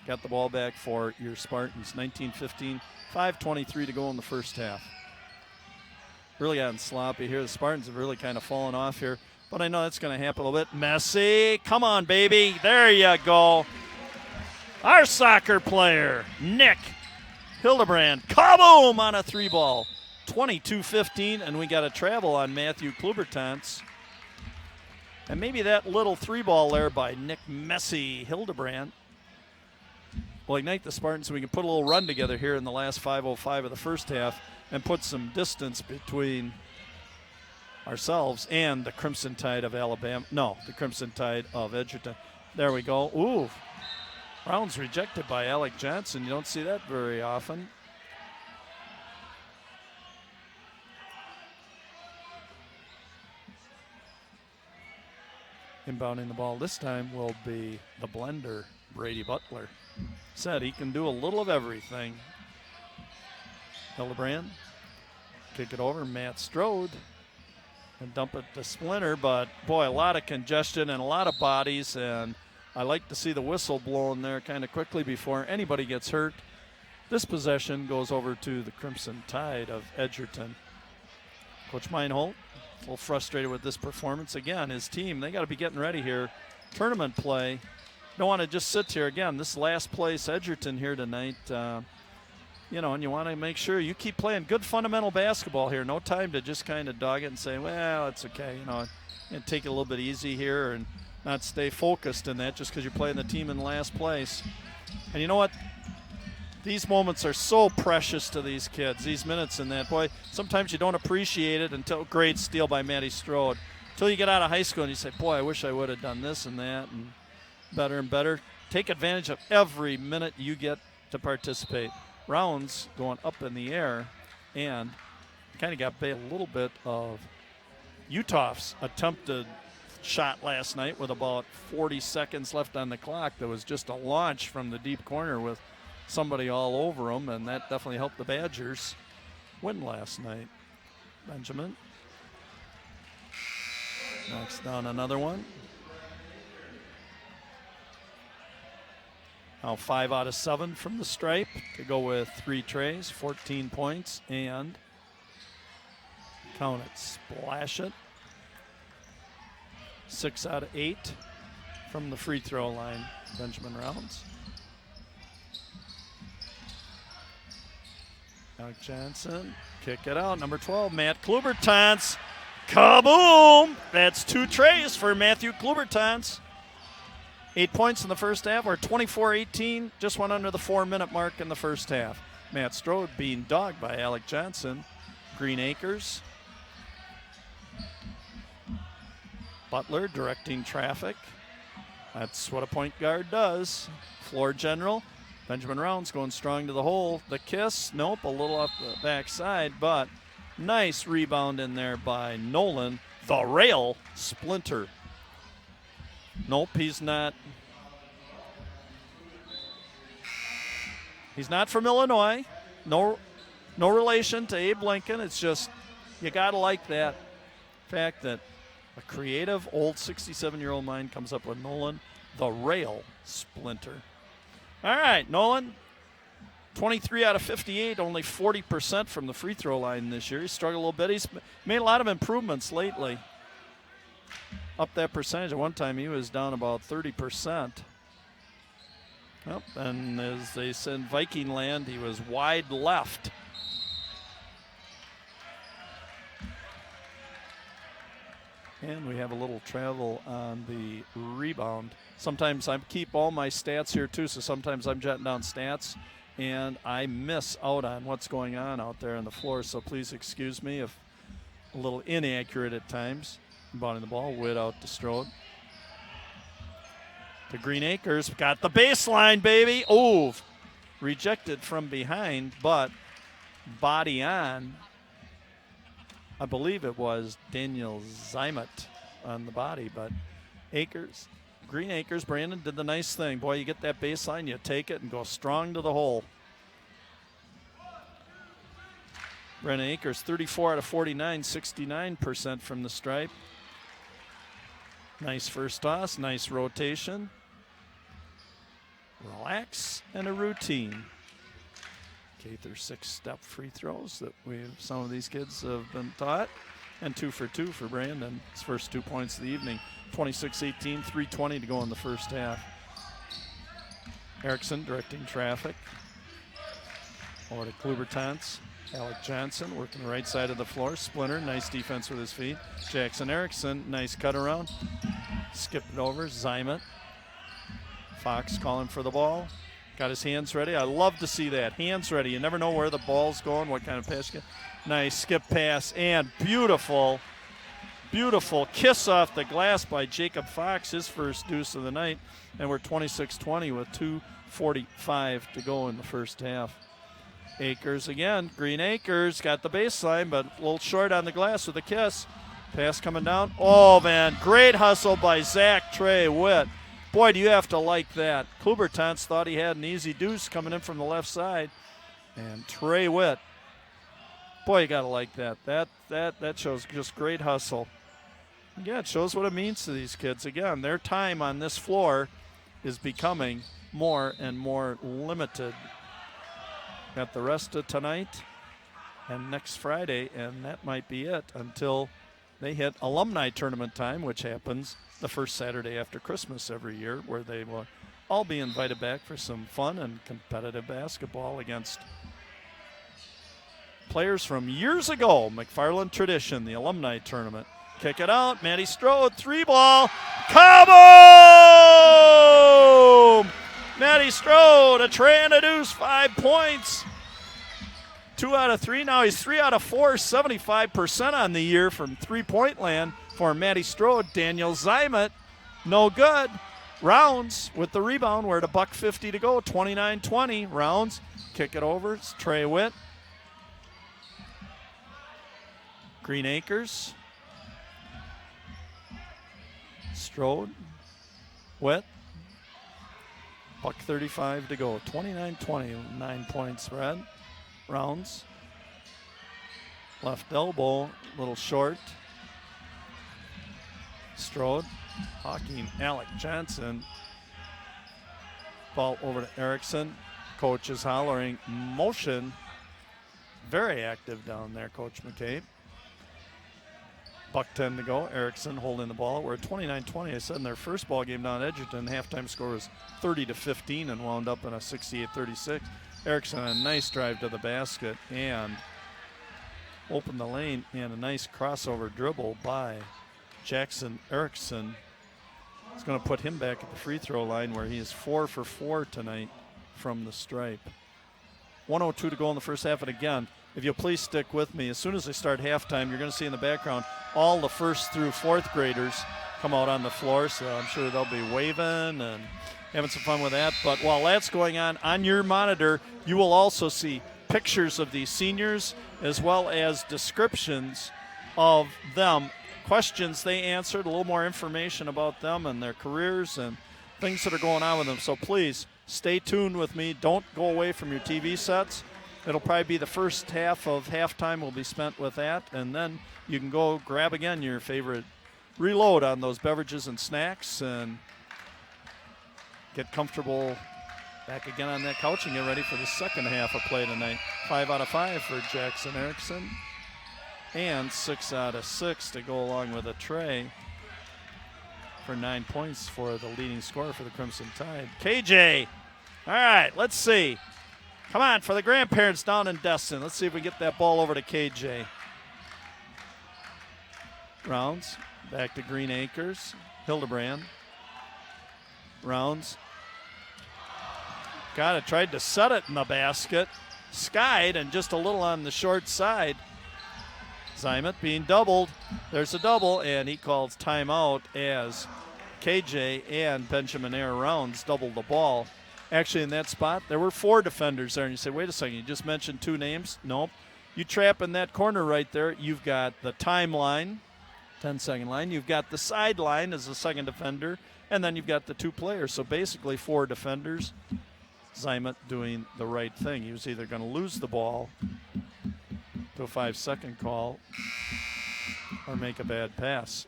got the ball back for your Spartans. 19-15, 5:23 to go in the first half. Really gotten sloppy here. The Spartans have really kind of fallen off here, but I know that's going to happen a little bit. Messi, come on, baby. There you go. Our soccer player, Nick Hildebrand. Kaboom on a 3-ball. 22-15, and we got a travel on Matthew Klubertans. And maybe that little 3-ball there by Nick Messi Hildebrand will ignite the Spartans so we can put a little run together here in the last 5:05 of the first half and put some distance between ourselves and the Crimson Tide of Alabama. No, the Crimson Tide of Edgerton. There we go. Ooh. Rounds rejected by Alec Johnson. You don't see that very often. Inbounding the ball this time will be the blender, Brady Butler. Said he can do a little of everything. Hildebrand, kick it over, Matt Strode, and dump it to Splinter, but boy, a lot of congestion and a lot of bodies, and I like to see the whistle blown there kind of quickly before anybody gets hurt. This possession goes over to the Crimson Tide of Edgerton. Coach Meinholt, a little frustrated with this performance. Again, his team, they got to be getting ready here. Tournament play. Don't want to just sit here. Again, this last place Edgerton here tonight, you know, and you want to make sure you keep playing good fundamental basketball here. No time to just kind of dog it and say, well, it's okay, you know, and take it a little bit easy here and not stay focused in that just because you're playing the team in last place. And you know what? These moments are so precious to these kids, these minutes in that. Boy, sometimes you don't appreciate it until great steal by Matty Strode. Until you get out of high school and you say, boy, I wish I would have done this and that and better. Take advantage of every minute you get to participate. Rounds going up in the air, and kind of got a little bit of Uthoff's attempted shot last night with about 40 seconds left on the clock. There was just a launch from the deep corner with somebody all over him, and that definitely helped the Badgers win last night. Benjamin knocks down another one. Now 5 out of 7 from the stripe to go with 3 trays, 14 points, and count it, splash it. 6 out of 8 from the free throw line, Benjamin Rounds. Alec Johnson, kick it out. Number 12, Matt Klubertans. Kaboom! That's 2 trays for Matthew Klubertans. 8 points in the first half. We're 24-18, just went under the 4-minute mark in the first half. Matt Strode being dogged by Alec Johnson. Green Acres. Butler directing traffic. That's what a point guard does. Floor general. Benjamin Rounds going strong to the hole. The kiss, nope, a little off the backside, but nice rebound in there by Nolan. The rail Splinter. Nope, he's not. He's not from Illinois. No relation to Abe Lincoln. It's just, you got to like that fact that a creative old 67-year-old mind comes up with Nolan, the rail Splinter. All right, Nolan, 23 out of 58, only 40% from the free throw line this year. He struggled a little bit. He's made a lot of improvements lately. Up that percentage. At one time, he was down about 30%. Yep, and as they said in Viking land, he was wide left. And we have a little travel on the rebound. Sometimes I keep all my stats here too, so sometimes I'm jotting down stats and I miss out on what's going on out there on the floor, so please excuse me if a little inaccurate at times. Inbounding the ball, Witt out to Strode. To Green Acres, got the baseline, baby. Oh, rejected from behind, but body on. I believe it was Daniel Zimet on the body, but Acres, Green Acres, Brandon did the nice thing. Boy, you get that baseline, you take it and go strong to the hole. Brandon Acres, 34 out of 49, 69% from the stripe. Nice first toss, nice rotation. Relax and a routine. Okay, there's 6-step free throws that some of these kids have been taught. And 2 for 2 for Brandon. His first 2 points of the evening. 26-18, 3:20 to go in the first half. Erickson directing traffic. Over to Klubertans. Alec Johnson working the right side of the floor. Splinter, nice defense with his feet. Jackson Erickson, nice cut around. Skipped it over. Zymet. Fox calling for the ball. Got his hands ready. I love to see that. Hands ready. You never know where the ball's going, what kind of pass you get. Nice skip pass and beautiful, beautiful kiss off the glass by Jacob Fox, his first deuce of the night. And we're 26-20 with 2:45 to go in the first half. Akers again. Green Acres got the baseline, but a little short on the glass with a kiss. Pass coming down. Oh, man. Great hustle by Zach Trey Witt. Boy, do you have to like that. Klubertans thought he had an easy deuce coming in from the left side. And Trey Witt. Boy, you got to like that. That shows just great hustle. Yeah, it shows what it means to these kids. Again, their time on this floor is becoming more and more limited. Got the rest of tonight and next Friday, and that might be it until they hit alumni tournament time, which happens the first Saturday after Christmas every year, where they will all be invited back for some fun and competitive basketball against players from years ago. McFarland tradition, the alumni tournament. Kick it out. Matty Strode, 3-ball. Kaboom! Matty Strode, a tray and a deuce, 5 points. 2 out of 3. Now he's 3 out of 4, 75% on the year from three-point land for Matty Strode. Daniel Zymet, no good. Rounds with the rebound. We're at $1:50 to go. 29-20. Rounds, kick it over. It's Trey Witt. Green Acres. Strode. Witt. $1:35 to go. 29-20. 9 point spread. Rounds. Left elbow. Little short. Strode. Hawking Alec Johnson. Ball over to Erickson. Coach is hollering motion. Very active down there, Coach McCabe. $1:10 to go. Erickson holding the ball. We're at 29-20. I said in their first ball game down at Edgerton, halftime score was 30-15 and wound up in a 68-36. Erickson, a nice drive to the basket and opened the lane, and a nice crossover dribble by Jackson Erickson. It's going to put him back at the free throw line, where he is 4 for 4 tonight from the stripe. 1:02 to go in the first half. And again, if you'll please stick with me, as soon as I start halftime, you're going to see in the background all the first through fourth graders come out on the floor. So I'm sure they'll be waving and having some fun with that. But while that's going on your monitor, you will also see pictures of these seniors as well as descriptions of them, questions they answered, a little more information about them and their careers and things that are going on with them. So please stay tuned with me. Don't go away from your TV sets. It'll probably be the first half of halftime will be spent with that, and then you can go grab again your favorite reload on those beverages and snacks and get comfortable back again on that couch and get ready for the second half of play tonight. 5 out of 5 for Jackson Erickson, and 6 out of 6 to go along with a tray for 9 points for the leading scorer for the Crimson Tide. KJ, all right, let's see. Come on, for the grandparents down in Destin. Let's see if we get that ball over to KJ. Rounds, back to Green Acres. Hildebrand. Rounds. Got it, tried to set it in the basket. Skied and just a little on the short side. Zymet being doubled. There's a double, and he calls timeout as KJ and Benjamin Air Rounds doubled the ball. Actually, in that spot, there were 4 defenders there, and you say, wait a second, you just mentioned 2 names? Nope. You trap in that corner right there, you've got the timeline, 10-second line. You've got the sideline as the second defender, and then you've got the 2 players. So basically 4 defenders. Zymet doing the right thing. He was either going to lose the ball to a 5-second call or make a bad pass.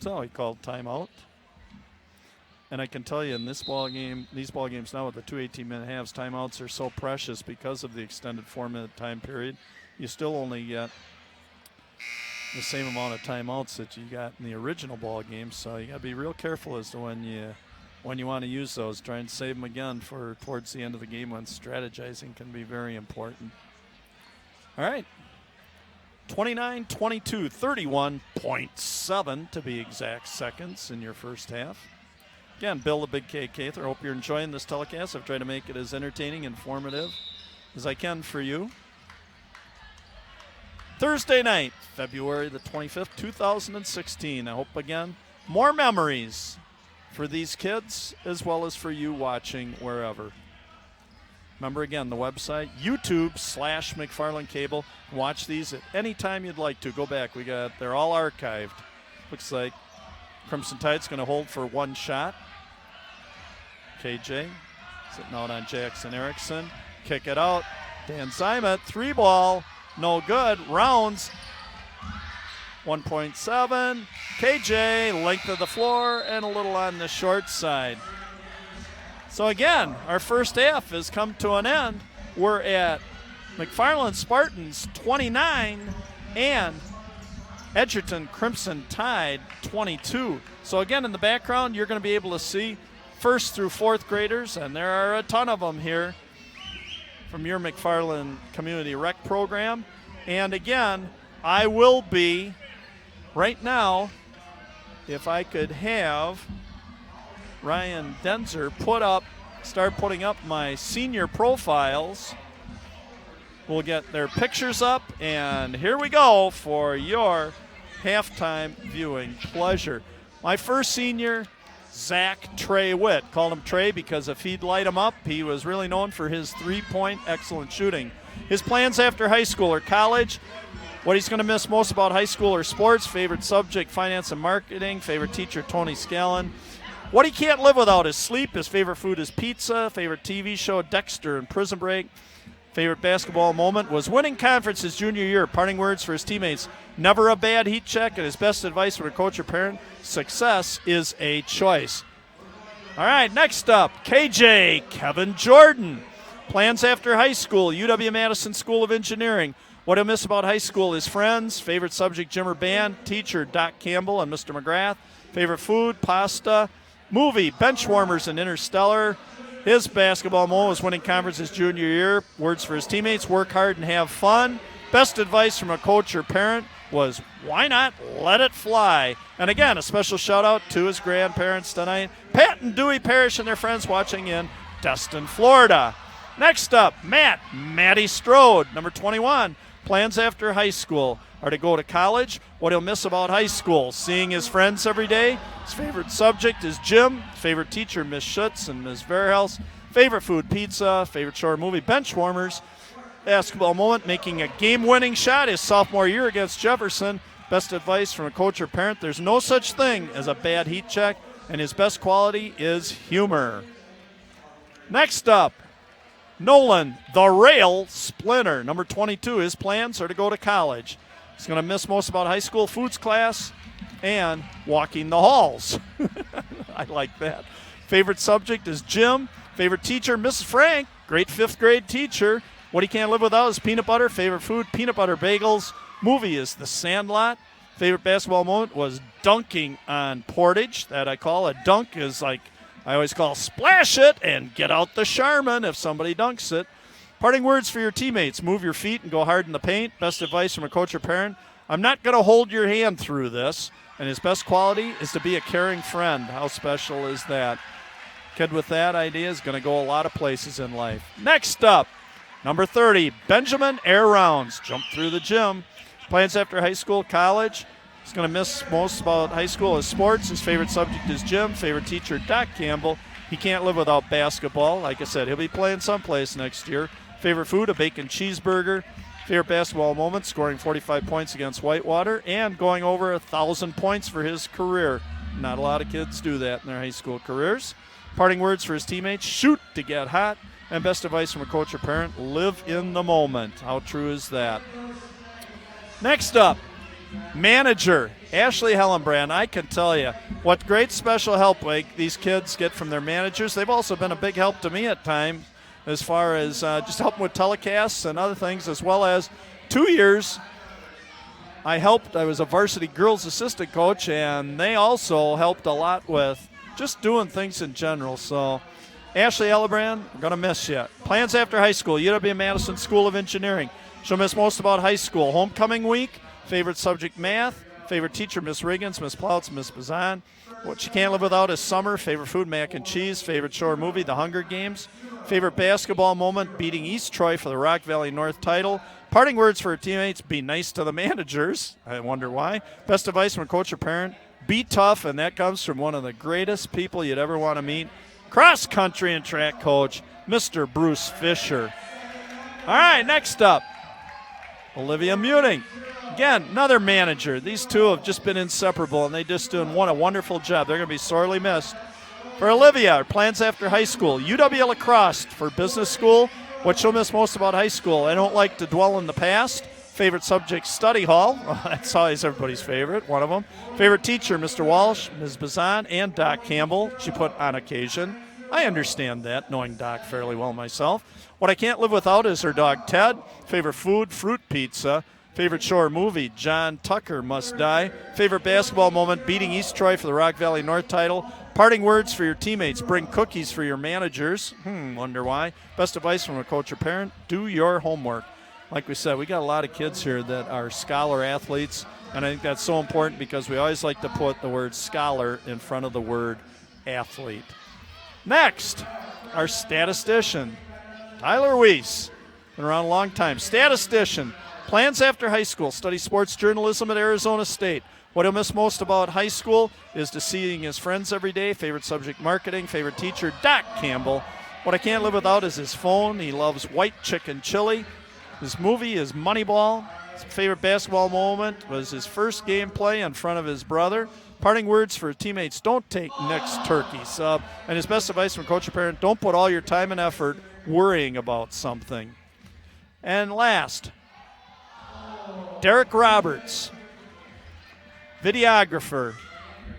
So he called timeout. And I can tell you in this ball game, these ball games now with the 2 18-minute halves, timeouts are so precious because of the extended 4-minute time period. You still only get the same amount of timeouts that you got in the original ball game, so you got to be real careful as to when you when you want to use those. Try and save them again for towards the end of the game when strategizing can be very important. All right. 29-22, 31.7 to be exact seconds in your first half. Again, Bill the Big K Cather. Hope you're enjoying this telecast. I've tried to make it as entertaining, informative as I can for you. Thursday night, February the 25th, 2016. I hope, again, more memories for these kids as well as for you watching wherever. Remember, again, the website, YouTube/McFarland Cable. Watch these at any time you'd like to. Go back. They're all archived. Looks like Crimson Tide's going to hold for one shot. KJ sitting out on Jackson Erickson. Kick it out. Dan Zimet, 3-ball. No good. Rounds. 1.7. KJ, length of the floor, and a little on the short side. So again, our first half has come to an end. We're at McFarland Spartans 29 and Edgerton Crimson Tide 22. So again, in the background, you're going to be able to see first through fourth graders, and there are a ton of them here from your McFarland Community Rec program. And again, I will be, right now, if I could have Ryan Denzer start putting up my senior profiles. We'll get their pictures up, and here we go for your halftime viewing pleasure. My first senior, Zach Trey Witt. Called him Trey because if he'd light him up, he was really known for his three-point excellent shooting. His plans after high school or college, what he's going to miss most about high school or sports, favorite subject, finance and marketing, favorite teacher, Tony Scallon. What he can't live without is sleep. His favorite food is pizza. Favorite TV show, Dexter and Prison Break. Favorite basketball moment was winning conference his junior year. Parting words for his teammates: never a bad heat check. And his best advice for a coach or parent: success is a choice. All right, next up, KJ Kevin Jordan. Plans after high school, UW-Madison School of Engineering. What he'll miss about high school is friends. Favorite subject, gym or band. Teacher, Doc Campbell and Mr. McGrath. Favorite food, pasta. Movie, Benchwarmers and Interstellar. His basketball moment was winning conference his junior year. Words for his teammates: work hard and have fun. Best advice from a coach or parent was, why not let it fly? And again, a special shout out to his grandparents tonight, Pat and Dewey Parrish and their friends watching in Destin, Florida. Next up, Matty Strode, number 21. Plans after high school are to go to college. What he'll miss about high school: seeing his friends every day. His favorite subject is gym. Favorite teacher, Miss Schutz and Ms. Verhelst. Favorite food, pizza. Favorite show or movie, Benchwarmers. Basketball moment, making a game-winning shot his sophomore year against Jefferson. Best advice from a coach or parent: there's no such thing as a bad heat check, and his best quality is humor. Next up, Nolan, the Rail Splinter, number 22. His plans are to go to college. He's going to miss most about high school foods class and walking the halls. I like that. Favorite subject is gym. Favorite teacher, Mrs. Frank, great fifth grade teacher. What he can't live without is peanut butter. Favorite food, peanut butter bagels. Movie is The Sandlot. Favorite basketball moment was dunking on Portage. That I call a dunk is like, I always call splash it and get out the Charmin if somebody dunks it. Parting words for your teammates: move your feet and go hard in the paint. Best advice from a coach or parent: I'm not going to hold your hand through this. And his best quality is to be a caring friend. How special is that? Kid with that idea is going to go a lot of places in life. Next up, number 30, Benjamin Air Rounds. Jump through the gym. Plans after high school, college. He's going to miss most about high school is sports. His favorite subject is gym. Favorite teacher, Doc Campbell. He can't live without basketball. Like I said, he'll be playing someplace next year. Favorite food, a bacon cheeseburger. Favorite basketball moment, scoring 45 points against Whitewater and going over 1,000 points for his career. Not a lot of kids do that in their high school careers. Parting words for his teammates: shoot to get hot. And best advice from a coach or parent: live in the moment. How true is that? Next up, manager Ashley Hellenbrand. I can tell you what great special help these kids get from their managers. They've also been a big help to me at times as far as just helping with telecasts and other things, as well as 2 years I was a varsity girls assistant coach, and they also helped a lot with just doing things in general. So, Ashley Ellebrand, I'm going to miss you. Plans after high school, UW-Madison School of Engineering. She'll miss most about high school. Homecoming week, favorite subject math, favorite teacher Miss Riggins, Miss Ploutz, Miss Bazan. What she can't live without is summer, favorite food mac and cheese, favorite show or movie, The Hunger Games. Favorite basketball moment, beating East Troy for the Rock Valley North title. Parting words for her teammates, be nice to the managers. I wonder why. Best advice from a coach or parent, be tough, and that comes from one of the greatest people you'd ever want to meet. Cross country and track coach, Mr. Bruce Fisher. All right, next up, Olivia Muting. Again, another manager. These two have just been inseparable, and they just doing a wonderful job. They're going to be sorely missed. For Olivia, her plans after high school, UW La Crosse for business school. What she'll miss most about high school, I don't like to dwell in the past. Favorite subject, study hall. Well, that's always everybody's favorite, one of them. Favorite teacher, Mr. Walsh, Ms. Bazan, and Doc Campbell. She put on occasion. I understand that, knowing Doc fairly well myself. What I can't live without is her dog, Ted. Favorite food, fruit pizza. Favorite show or movie, John Tucker Must Die. Favorite basketball moment, beating East Troy for the Rock Valley North title. Parting words for your teammates, bring cookies for your managers. Wonder why. Best advice from a coach or parent, do your homework. Like we said, we got a lot of kids here that are scholar athletes, and I think that's so important because we always like to put the word scholar in front of the word athlete. Next, our statistician, Tyler Weiss. Been around a long time. Statistician. Plans after high school, study sports journalism at Arizona State. What he'll miss most about high school is to seeing his friends every day. Favorite subject, marketing. Favorite teacher, Doc Campbell. What I can't live without is his phone. He loves white chicken chili. His movie is Moneyball. His favorite basketball moment was his first game play in front of his brother. Parting words for teammates, don't take Nick's turkey sub. And his best advice from coach or parent, don't put all your time and effort worrying about something. And last, Derek Roberts, videographer.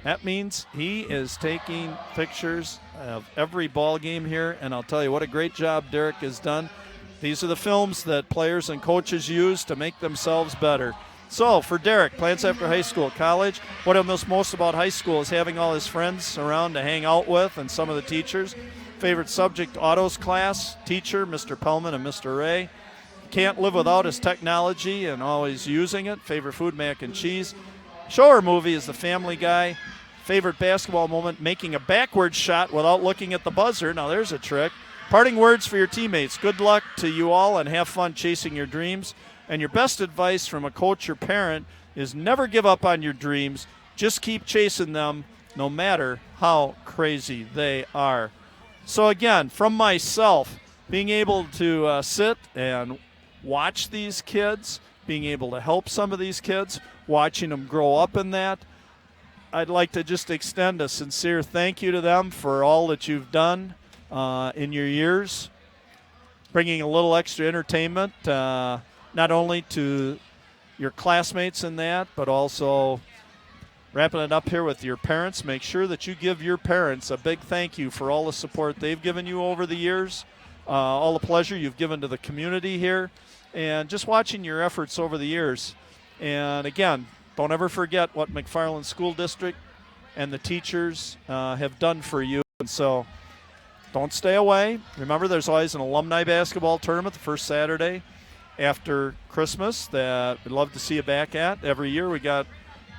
That means he is taking pictures of every ball game here, and I'll tell you what a great job Derek has done. These are the films that players and coaches use to make themselves better. So for Derek, plans after high school, college, what he'll miss most about high school is having all his friends around to hang out with and some of the teachers. Favorite subject, autos class, teacher, Mr. Pellman and Mr. Ray. Can't live without his technology and always using it. Favorite food, mac and cheese. Show or movie is The Family Guy. Favorite basketball moment, making a backward shot without looking at the buzzer. Now there's a trick. Parting words for your teammates. Good luck to you all and have fun chasing your dreams. And your best advice from a coach or parent is never give up on your dreams. Just keep chasing them no matter how crazy they are. So again, from myself, being able to sit and watch these kids, being able to help some of these kids, watching them grow up in that, I'd like to just extend a sincere thank you to them for all that you've done in your years, bringing a little extra entertainment, not only to your classmates in that, but also wrapping it up here with your parents. Make sure that you give your parents a big thank you for all the support they've given you over the years, all the pleasure you've given to the community here, and just watching your efforts over the years. And again, don't ever forget what McFarland School District and the teachers have done for you. And so don't stay away. Remember, there's always an alumni basketball tournament the first Saturday after Christmas that we'd love to see you back at. Every year we got,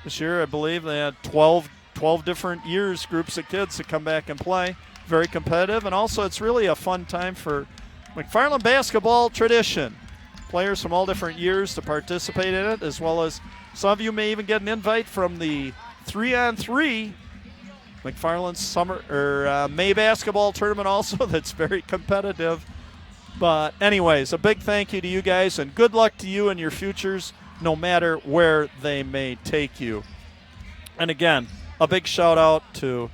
this year I believe they had 12 different years, groups of kids that come back and play. Very competitive, and also it's really a fun time for McFarland basketball tradition. Players from all different years to participate in it, as well as some of you may even get an invite from the 3-on-3 McFarland summer or May basketball tournament also that's very competitive. But anyways, a big thank you to you guys, and good luck to you and your futures, no matter where they may take you. And again, a big shout out to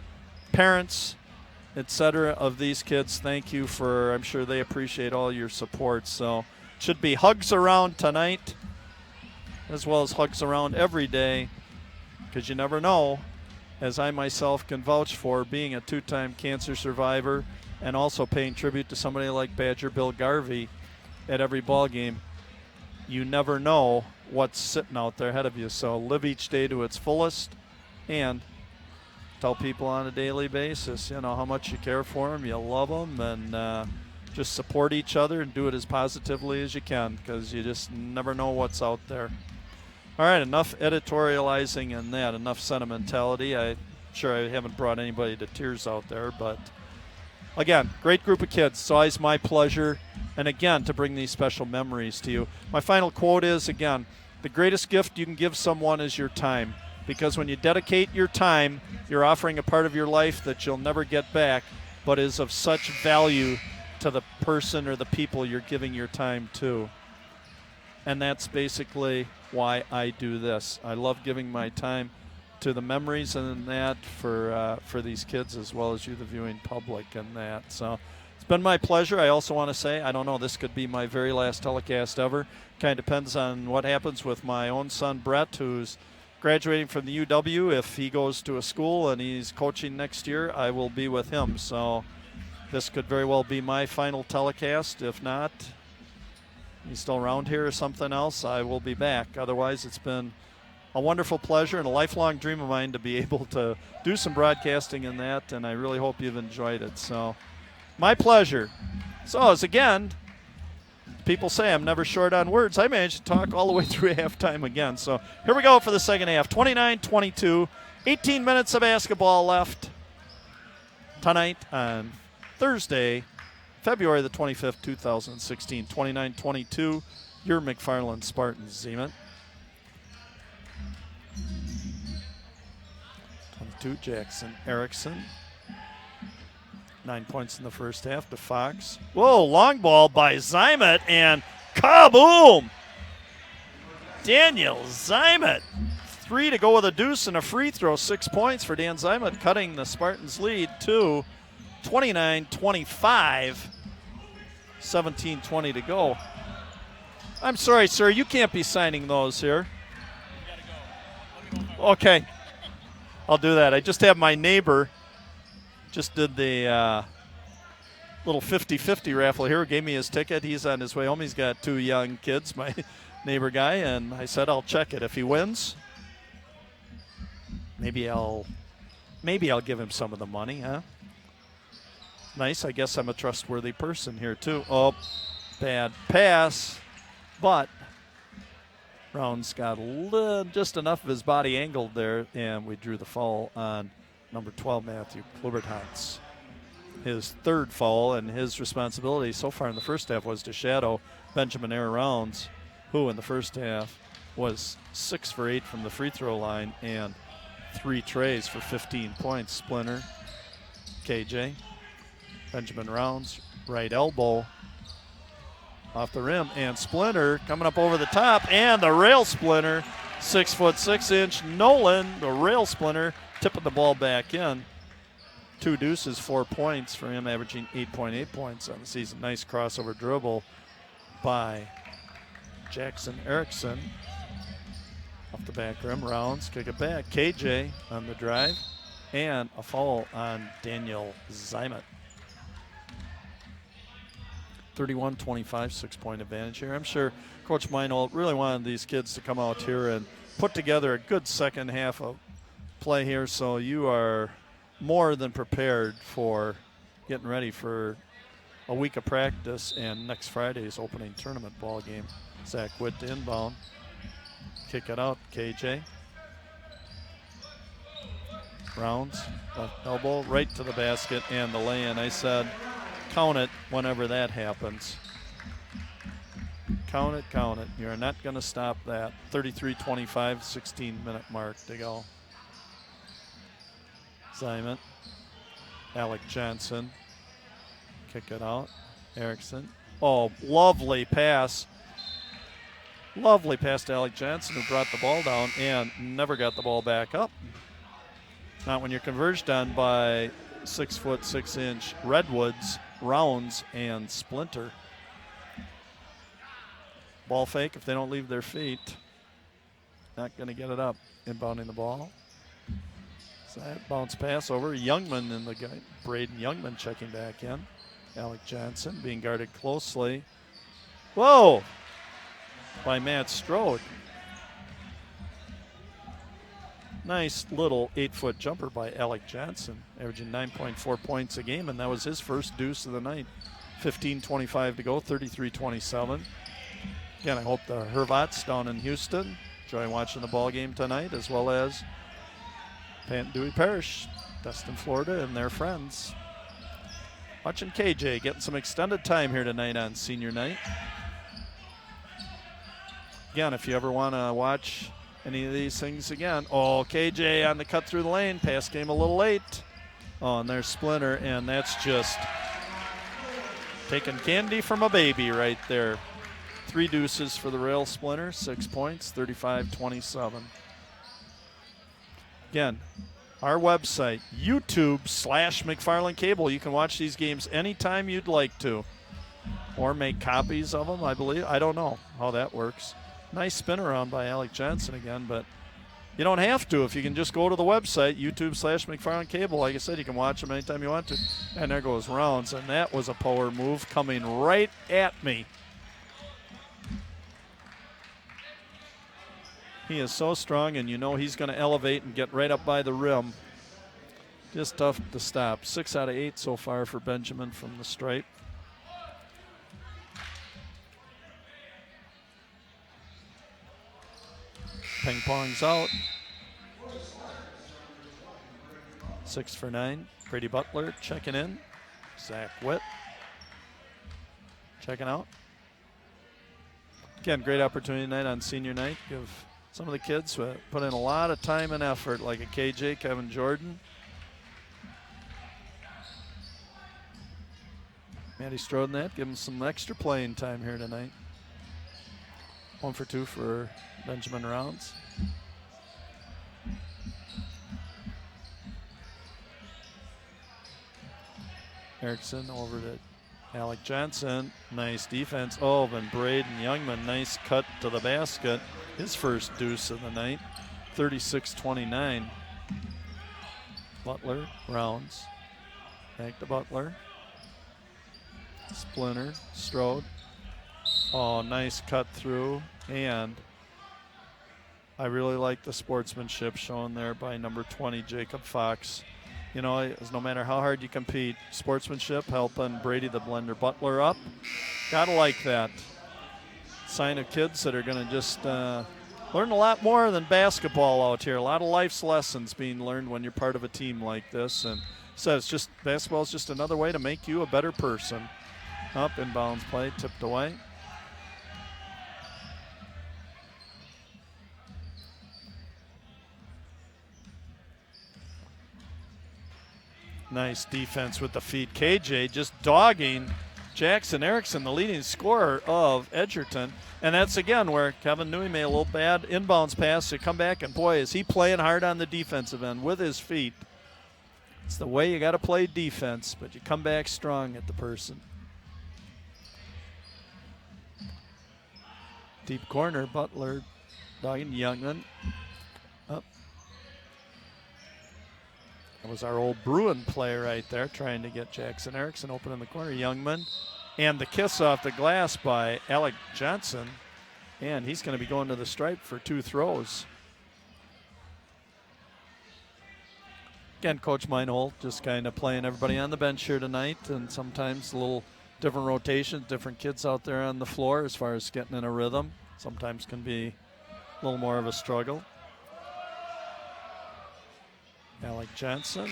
parents, etc. of these kids. Thank you for, I'm sure they appreciate all your support. So should be hugs around tonight, as well as hugs around every day, because you never know, as I myself can vouch for, being a two-time cancer survivor and also paying tribute to somebody like Badger Bill Garvey at every ball game, you never know what's sitting out there ahead of you. So live each day to its fullest and tell people on a daily basis, how much you care for them, you love them, and just support each other and do it as positively as you can, because you just never know what's out there. All right, enough editorializing and that, enough sentimentality. I'm sure I haven't brought anybody to tears out there, but again, great group of kids. It's always my pleasure, and again, to bring these special memories to you. My final quote is, again, the greatest gift you can give someone is your time, because when you dedicate your time, you're offering a part of your life that you'll never get back, but is of such value to the person or the people you're giving your time to. And that's basically why I do this. I love giving my time to the memories and that for these kids, as well as you, the viewing public, and that. So it's been my pleasure. I also want to say, I don't know, this could be my very last telecast ever. Kind of depends on what happens with my own son, Brett, who's graduating from the UW. If he goes to a school and he's coaching next year, I will be with him. So this could very well be my final telecast. If not, he's still around here or something else, I will be back. Otherwise, it's been a wonderful pleasure and a lifelong dream of mine to be able to do some broadcasting in that, and I really hope you've enjoyed it. So, my pleasure. So, as again, people say I'm never short on words, I managed to talk all the way through halftime again. So, here we go for the second half. 29-22, 18 minutes of basketball left tonight on Thursday, February the 25th, 2016, 29-22, your McFarland Spartans, Zeman. 22, Jackson Erickson. 9 points in the first half to Fox. Whoa, long ball by Zymet, and kaboom! Daniel Zymet. 3 to go with a deuce and a free throw. 6 points for Dan Zymet, cutting the Spartans' lead to 29-25. 17:20 to go. I'm sorry, sir, you can't be signing those here. Okay, I'll do that. I just have my neighbor just did the little 50-50 raffle here. Gave me his ticket. He's on his way home. He's got 2 young kids, my neighbor guy, and I said I'll check it. If he wins, maybe I'll give him some of the money, huh? Nice. I guess I'm a trustworthy person here, too. Oh, bad pass. But Brown's got just enough of his body angled there, and we drew the foul on number 12, Matthew Klubertans. His third foul, and his responsibility so far in the first half was to shadow Benjamin Air Rounds, who in the first half was 6 for 8 from the free throw line and 3 trays for 15 points. Splinter, KJ. Benjamin Rounds, right elbow off the rim, and Splinter coming up over the top, and the rail Splinter, 6'6" Nolan, the rail Splinter, tipping the ball back in. 2 deuces, 4 points for him, averaging 8.8 points on the season. Nice crossover dribble by Jackson Erickson. Off the back rim, Rounds, kick it back. KJ on the drive, and a foul on Daniel Zymet. 31-25, 6-point advantage here. I'm sure Coach Meinhold really wanted these kids to come out here and put together a good second half of play here, so you are more than prepared for getting ready for a week of practice and next Friday's opening tournament ball game. Zach Witt to inbound. Kick it out, KJ. Rounds, left elbow, right to the basket, and the lay-in. I said, count it whenever that happens. Count it, count it. You're not going to stop that. 33-25, 16-minute mark to go. Zymet, Alec Johnson, kick it out. Erickson. Oh, lovely pass. Lovely pass to Alec Johnson, who brought the ball down and never got the ball back up. Not when you're converged on by 6'6" Redwoods, Rounds, and Splinter. Ball fake if they don't leave their feet. Not going to get it up. Inbounding the ball. So that bounce pass over. Youngman in the guy. Braden Youngman checking back in. Alec Johnson being guarded closely. Whoa! By Matt Strode. Nice little 8-foot jumper by Alec Johnson, averaging 9.4 points a game, and that was his first deuce of the night. 15:25 to go, 33-27. Again, I hope the Hervots down in Houston enjoy watching the ball game tonight, as well as Pant Dewey Parish, Destin, Florida, and their friends. Watching KJ getting some extended time here tonight on senior night. Again, if you ever want to watch any of these things again. Oh, KJ on the cut through the lane. Pass game a little late. Oh, and there's Splinter, and that's just taking candy from a baby right there. 3 deuces for the Rail Splinter, 6 points, 35-27. Again, our website, YouTube/McFarland Cable. You can watch these games anytime you'd like to, or make copies of them, I believe. I don't know how that works. Nice spin around by Alec Johnson again, but you don't have to if you can just go to the website, YouTube/McFarland Cable. Like I said, you can watch them anytime you want to. And there goes Rounds, and that was a power move coming right at me. He is so strong, and you know he's going to elevate and get right up by the rim. Just tough to stop. 6 out of 8 so far for Benjamin from the stripe. Ping pong's out. 6 for 9. Brady Butler checking in. Zach Witt checking out. Again, great opportunity tonight on senior night. Give some of the kids who put in a lot of time and effort, like a KJ, Kevin Jordan. Matty Strode that. Give him some extra playing time here tonight. 1 for 2 for Benjamin Rounds. Erickson over to Alec Johnson. Nice defense. Oh, and Braden Youngman, nice cut to the basket. His first deuce of the night. 36-29. Butler, Rounds. Back to Butler. Splinter, Strode. Oh, nice cut through, and I really like the sportsmanship shown there by number 20, Jacob Fox. You know, no matter how hard you compete, sportsmanship helping Brady the Blender Butler up. Gotta like that. Sign of kids that are going to just learn a lot more than basketball out here. A lot of life's lessons being learned when you're part of a team like this. And so it's just, basketball is just another way to make you a better person. Up, inbounds play, tipped away. Nice defense with the feet. KJ just dogging Jackson Erickson, the leading scorer of Edgerton. And that's, again, where Kevin Newey made a little bad inbounds pass to come back. And, boy, is he playing hard on the defensive end with his feet. It's the way you got to play defense, but you come back strong at the person. Deep corner, Butler dogging Youngman. Up. That was our old Bruin play right there, trying to get Jackson Erickson open in the corner. Youngman, and the kiss off the glass by Alec Johnson. And he's going to be going to the stripe for 2 throws. Again, Coach Meinhold just kind of playing everybody on the bench here tonight, and sometimes a little different rotations, different kids out there on the floor as far as getting in a rhythm. Sometimes can be a little more of a struggle. Alec Johnson,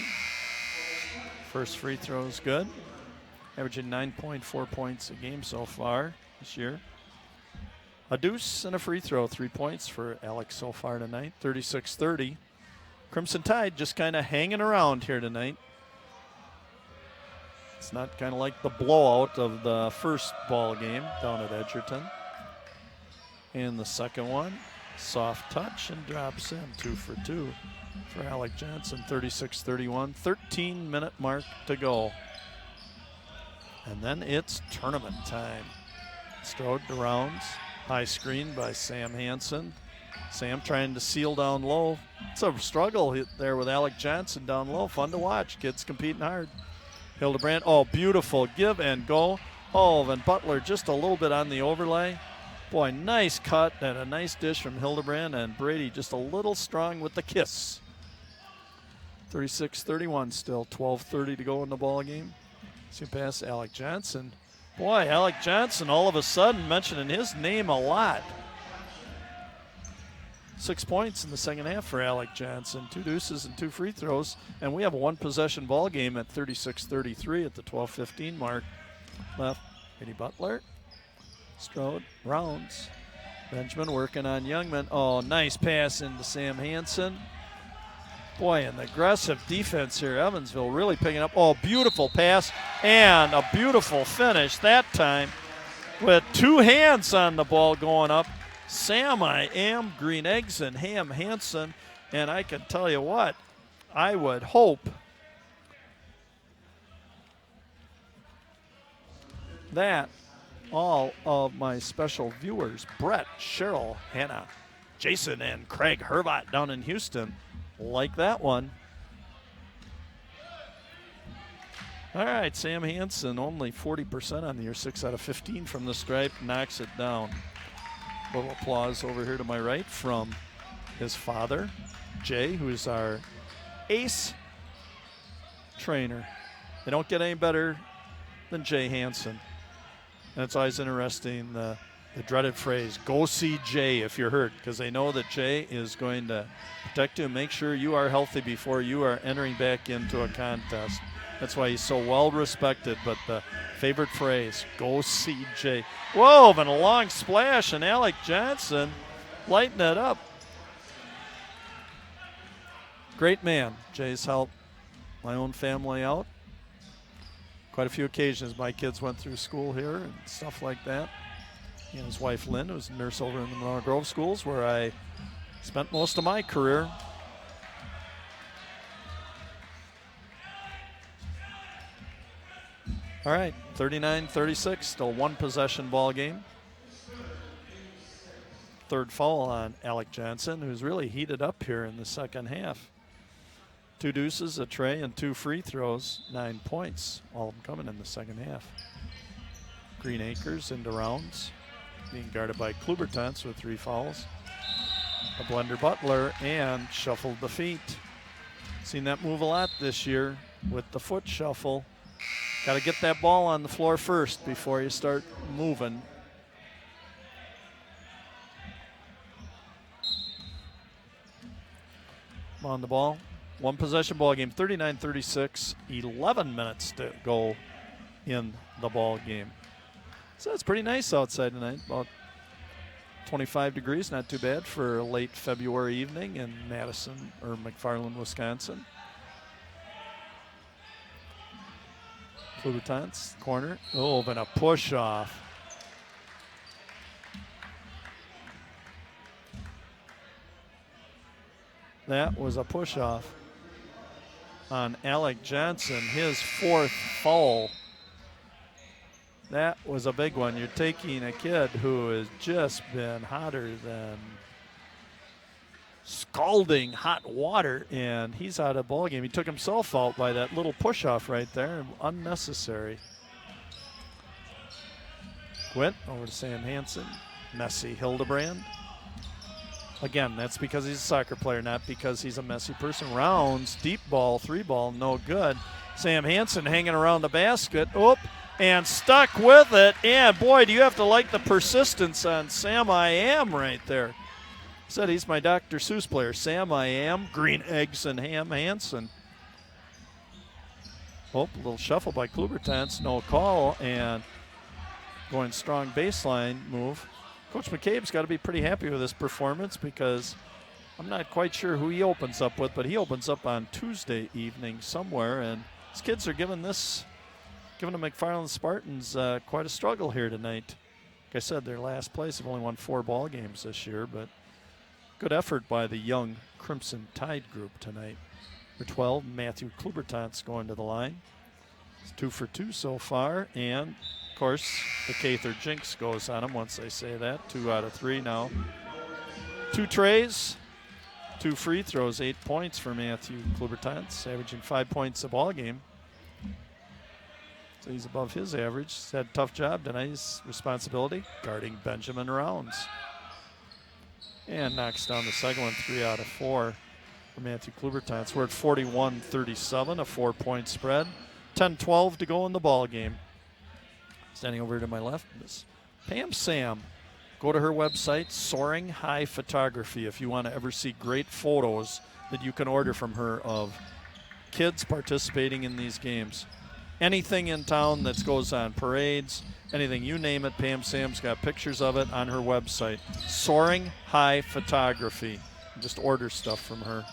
first free throw is good. Averaging 9.4 points a game so far this year. A deuce and a free throw, 3 points for Alec so far tonight, 36-30. Crimson Tide just kind of hanging around here tonight. It's not kind of like the blowout of the first ball game down at Edgerton. And the second one, soft touch and drops in, 2 for 2 for Alec Johnson, 36-31, 13-minute mark to go. And then it's tournament time. Strode to Rounds, high screen by Sam Hansen. Sam trying to seal down low. It's a struggle there with Alec Johnson down low. Fun to watch. Kids competing hard. Hildebrand, oh, beautiful give and go. Oh, and Butler just a little bit on the overlay. Boy, nice cut and a nice dish from Hildebrand, and Brady just a little strong with the kiss. 36-31 still, 12:30 to go in the ball game. See pass Alec Johnson. Boy, Alec Johnson all of a sudden mentioning his name a lot. 6 points in the second half for Alec Johnson. 2 deuces and 2 free throws. And we have a one-possession ball game at 36-33 at the 12:15 mark. Left, Eddie Butler. Strode, Rounds. Benjamin working on Youngman. Oh, nice pass into Sam Hansen. Boy, an aggressive defense here. Evansville really picking up. Oh, beautiful pass and a beautiful finish that time with 2 hands on the ball going up. Sam, I am Green Eggs and Ham Hansen, and I can tell you what, I would hope that all of my special viewers, Brett, Cheryl, Hannah, Jason, and Craig Hervat down in Houston, like that one. All right, Sam Hansen, only 40% on the year, 6 out of 15 from the stripe, knocks it down. A little applause over here to my right from his father, Jay, who's our ace trainer. They don't get any better than Jay Hansen. And it's always interesting, the dreaded phrase, go see Jay if you're hurt, because they know that Jay is going to protect you and make sure you are healthy before you are entering back into a contest. That's why he's so well respected, but the favorite phrase, go see Jay. Whoa, and a long splash, and Alec Johnson lighting it up. Great man. Jay's helped my own family out. Quite a few occasions my kids went through school here and stuff like that. He and his wife Lynn, who's a nurse over in the Monroe Grove schools, where I spent most of my career. All right, 39-36, still one possession ball game. Third foul on Alec Johnson, who's really heated up here in the second half. 2 deuces, a tray, and 2 free throws, 9 points, all of them coming in the second half. Green Acres into Rounds, being guarded by Klubertans with 3 fouls. A blender Butler, and shuffled the feet. Seen that move a lot this year with the foot shuffle. Got to get that ball on the floor first before you start moving. On the ball. One possession ball game, 39-36, 11 minutes to go in the ball game. So it's pretty nice outside tonight, about 25 degrees, not too bad for a late February evening in Madison or McFarland, Wisconsin. Klubertans, corner. Oh, and a push off. That was a push off on Alec Johnson, his 4th foul. That was a big one. You're taking a kid who has just been hotter than scalding hot water, and he's out of the ball game. He took himself out by that little push off right there, unnecessary. Quint over to Sam Hansen. Messy Hildebrand. Again, that's because he's a soccer player, not because he's a messy person. Rounds, deep ball, 3 ball, no good. Sam Hansen hanging around the basket. Oop, and stuck with it. And boy, do you have to like the persistence on Sam I Am right there. Said he's my Dr. Seuss player. Sam I Am, Green Eggs and Ham Hansen. Oh, a little shuffle by Klubertans, no call, and going strong baseline move. Coach McCabe's got to be pretty happy with this performance, because I'm not quite sure who he opens up with, but he opens up on Tuesday evening somewhere, and his kids are giving the McFarland Spartans quite a struggle here tonight. Like I said, their last place. They've only won 4 ball games this year, but good effort by the young Crimson Tide group tonight. For 12, Matthew Klubertans going to the line. It's 2 for 2 so far, and of course, the Cather jinx goes on him once they say that. 2 out of 3 now. 2 trays, 2 free throws, 8 points for Matthew Klubertans, averaging 5 points a ball game. So he's above his average. He's had a tough job tonight. His responsibility, guarding Benjamin Rounds. And knocks down the second one, 3 out of 4. for Matthew Klubertans. We're at 41-37, a 4-point spread. 10-12 to go in the ball game. Standing over to my left is Pam Sam. Go to her website, Soaring High Photography, if you want to ever see great photos that you can order from her of kids participating in these games. Anything in town that goes on, parades, anything, you name it, Pam Sam's got pictures of it on her website. Soaring High Photography. Just order stuff from her.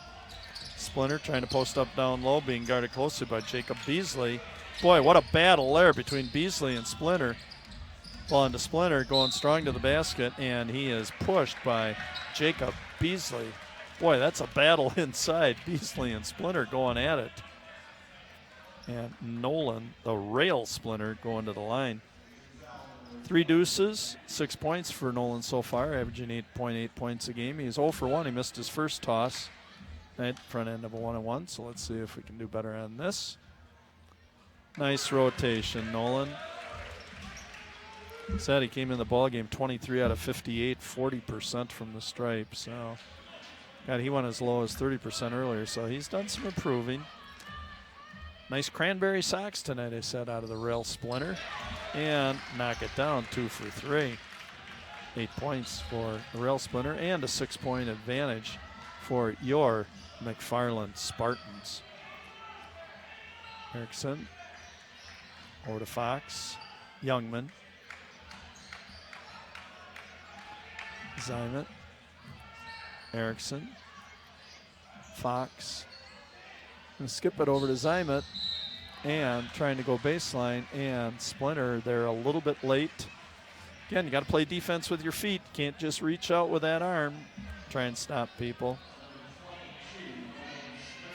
Splinter trying to post up down low, being guarded closely by Jacob Beasley. Boy, what a battle there between Beasley and Splinter. Ball into Splinter, going strong to the basket, and he is pushed by Jacob Beasley. Boy, that's a battle inside. Beasley and Splinter going at it. And Nolan, the rail Splinter, going to the line. 3 deuces, 6 points for Nolan so far, averaging 8.8 points a game. He's 0 for 1. He missed his first toss at front end of a 1-on-1, so let's see if we can do better on this. Nice rotation, Nolan. Said he came in the ball game 23 out of 58, 40% from the stripe. So, God, he went as low as 30% earlier, so he's done some improving. Nice cranberry socks tonight, I said, out of the rail Splinter. And knock it down, 2 for 3. 8 points for the rail Splinter and a 6-point advantage for your McFarland Spartans. Erickson over to Fox. Youngman. Zymet. Erickson. Fox. Gonna skip it over to Zymet and trying to go baseline, and Splinter there a little bit late. Again, you got to play defense with your feet. Can't just reach out with that arm. Try and stop people.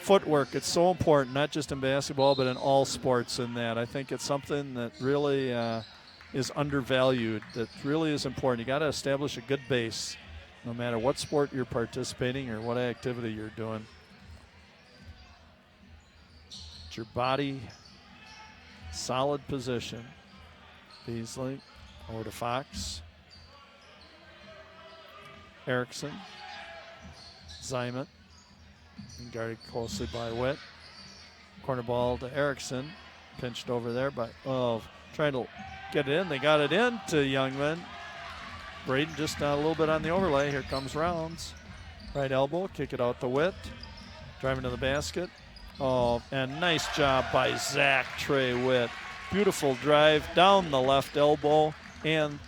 Footwork, it's so important, not just in basketball, but in all sports in that. I think it's something that really is undervalued, that really is important. You got to establish a good base, no matter what sport you're participating or what activity you're doing. It's your body, solid position. Beasley over to Fox. Erickson. Zymet. And guarded closely by Witt. Corner ball to Erickson. Pinched over there by, trying to get it in. They got it in to Youngman. Braden just a little bit on the overlay. Here comes Rounds. Right elbow, kick it out to Witt. Driving to the basket. Oh, and nice job by Zach Trey Witt. Beautiful drive down the left elbow and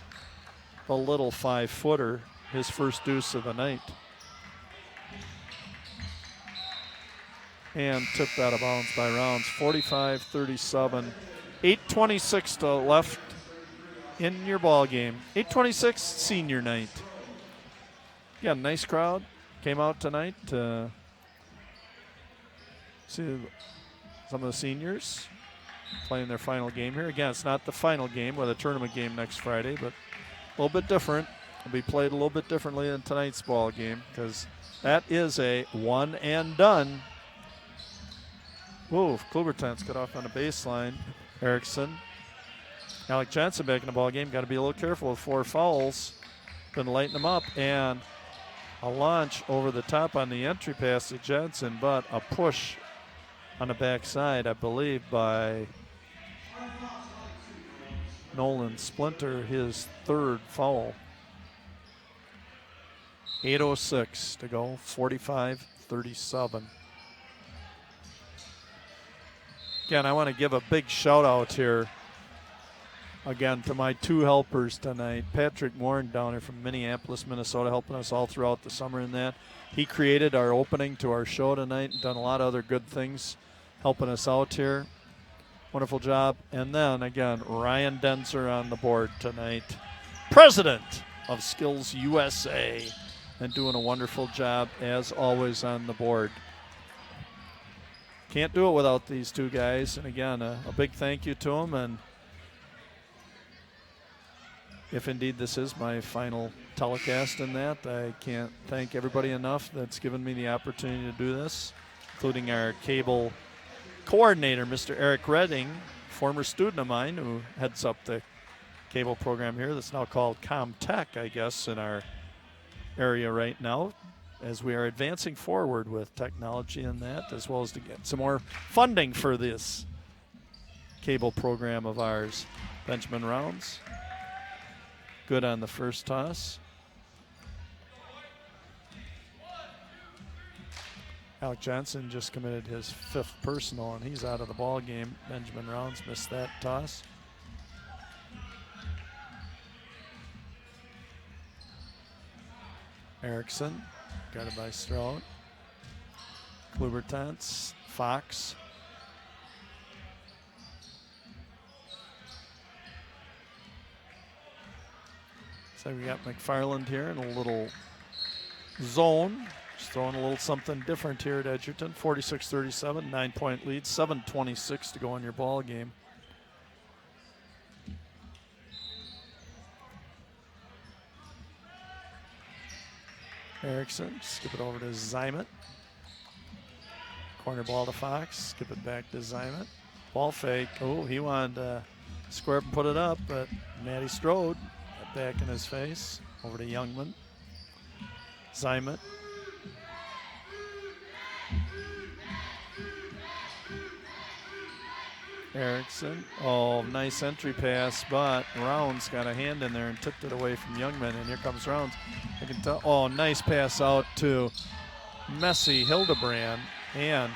a little 5-footer, his first deuce of the night. And tipped out of bounds by Rounds. 45-37. 8:26 to left in your ball game. 8:26 senior night. Yeah, nice crowd. Came out tonight to see some of the seniors playing their final game here. Again, it's not the final game with a tournament game next Friday, but a little bit different. It'll be played a little bit differently than tonight's ball game because that is a one and done. Whoa, Klubertans cut off on the baseline. Erickson. Alec Johnson back in the ball game. Got to be a little careful with 4 fouls. Going to lighten them up. And a launch over the top on the entry pass to Johnson, but a push on the backside, I believe, by Nolan Splinter, his 3rd foul. 8:06 to go, 45-37. Again, I want to give a big shout out here again to my 2 helpers tonight. Patrick Warren down here from Minneapolis, Minnesota, helping us all throughout the summer in that. He created our opening to our show tonight and done a lot of other good things helping us out here. Wonderful job. And then, again, Ryan Denzer on the board tonight. President of Skills USA, and doing a wonderful job, as always, on the board. Can't do it without these 2 guys. And, again, a big thank you to them. And if indeed this is my final telecast in that, I can't thank everybody enough that's given me the opportunity to do this, including our cable coordinator, Mr. Eric Redding, former student of mine who heads up the cable program here that's now called ComTech, I guess, in our area right now. as we are advancing forward with technology and that, as well as to get some more funding for this cable program of ours. Benjamin Rounds, good on the first toss. Alec Johnson just committed his 5th personal, and he's out of the ball game. Benjamin Rounds missed that toss. Erickson, guarded by Stroud. Klubertans, Fox. So we got McFarland here in a little zone. Just throwing a little something different here at Edgerton. 46-37, 9-point lead, 7:26 to go in your ball game. Erickson, skip it over to Zymet. Corner ball to Fox, skip it back to Zymet. Ball fake, oh, he wanted to square up and put it up, but Matty Strode got back in his face. Over to Youngman. Zymet. Erickson, oh, nice entry pass, but Rounds got a hand in there and tipped it away from Youngman, and here comes Rounds. I can tell, oh, nice pass out to Messi Hildebrand, and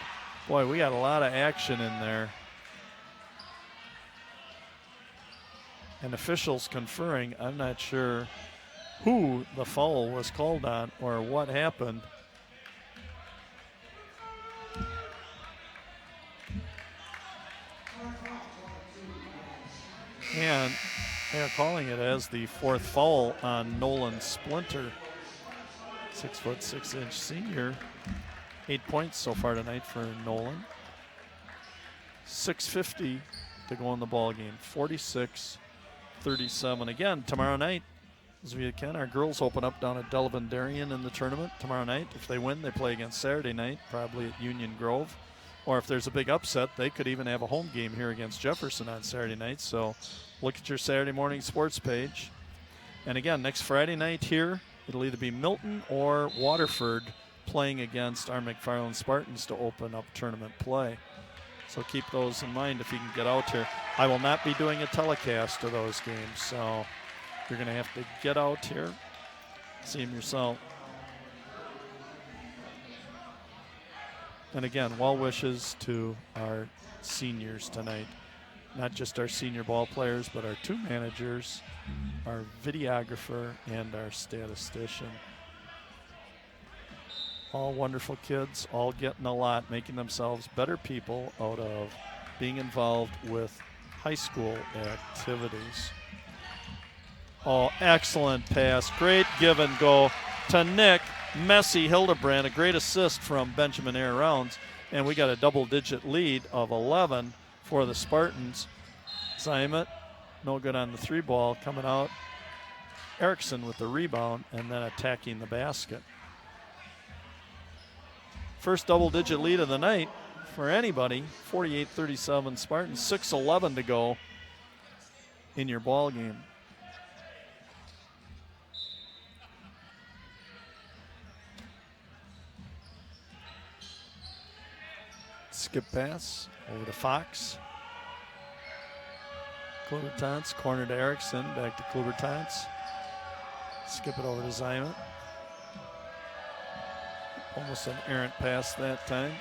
boy, we got a lot of action in there. And officials conferring, I'm not sure who the foul was called on or what happened. And they are calling it as the 4th foul on Nolan Splinter. 6'6" senior. 8 points so far tonight for Nolan. 6:50 to go in the ball game. 46-37. Again, tomorrow night, as we can, our girls open up down at Delavan Darien in the tournament tomorrow night. If they win, they play against Saturday night, probably at Union Grove. Or if there's a big upset, they could even have a home game here against Jefferson on Saturday night. So look at your Saturday morning sports page. And again, next Friday night here, it'll either be Milton or Waterford playing against our McFarland Spartans to open up tournament play. So keep those in mind if you can get out here. I will not be doing a telecast of those games, so you're going to have to get out here, see them yourself. And again, well wishes to our seniors tonight. Not just our senior ball players, but our 2 managers, our videographer, and our statistician. All wonderful kids, all getting a lot, making themselves better people out of being involved with high school activities. Oh, excellent pass. Great give and go to Nick Messi Hildebrand. A great assist from Benjamin Air Rounds. And we got a double-digit lead of 11 for the Spartans. Zymet, no good on the 3 ball. Coming out, Erickson with the rebound and then attacking the basket. First double-digit lead of the night for anybody. 48-37 Spartans. 6:11 to go in your ball game. Skip pass over to Fox. Klubertans, corner to Erickson, back to Klubertans. Skip it over to Zymet. Almost an errant pass that time.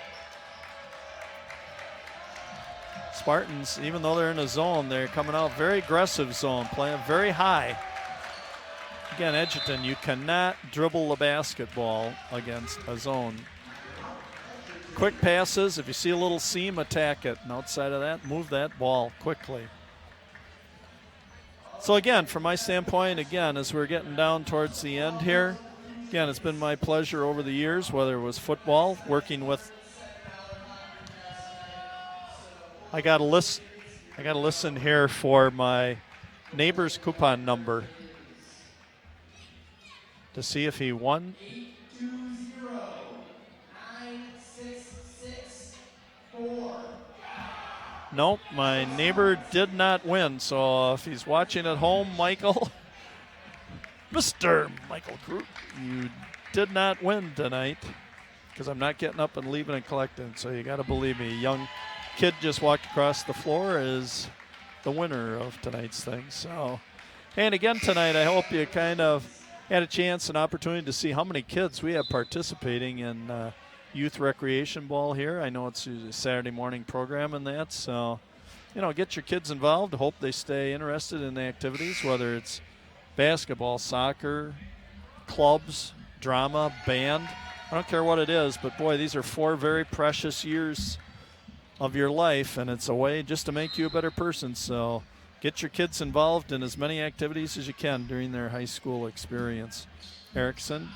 Spartans, even though they're in a zone, they're coming out very aggressive zone, playing very high. Again, Edgerton, you cannot dribble the basketball against a zone. Quick passes, if you see a little seam, attack it. And outside of that, move that ball quickly. So again, from my standpoint, again, as we're getting down towards the end here, again, it's been my pleasure over the years, whether it was football, working with. I got to listen here for my neighbor's coupon number to see if he won. 820-966-4. Nope, my neighbor did not win. So if he's watching at home, Michael, Mr. Michael Krug, you did not win tonight because I'm not getting up and leaving and collecting. So you got to believe me. A young kid just walked across the floor is the winner of tonight's thing. So, and again tonight, I hope you kind of had a chance and opportunity to see how many kids we have participating in youth recreation ball here. I know it's a Saturday morning program and that. So, get your kids involved. Hope they stay interested in the activities, whether it's basketball, soccer, clubs, drama, band. I don't care what it is, but boy, these are 4 very precious years of your life, and it's a way just to make you a better person. So get your kids involved in as many activities as you can during their high school experience. Erickson,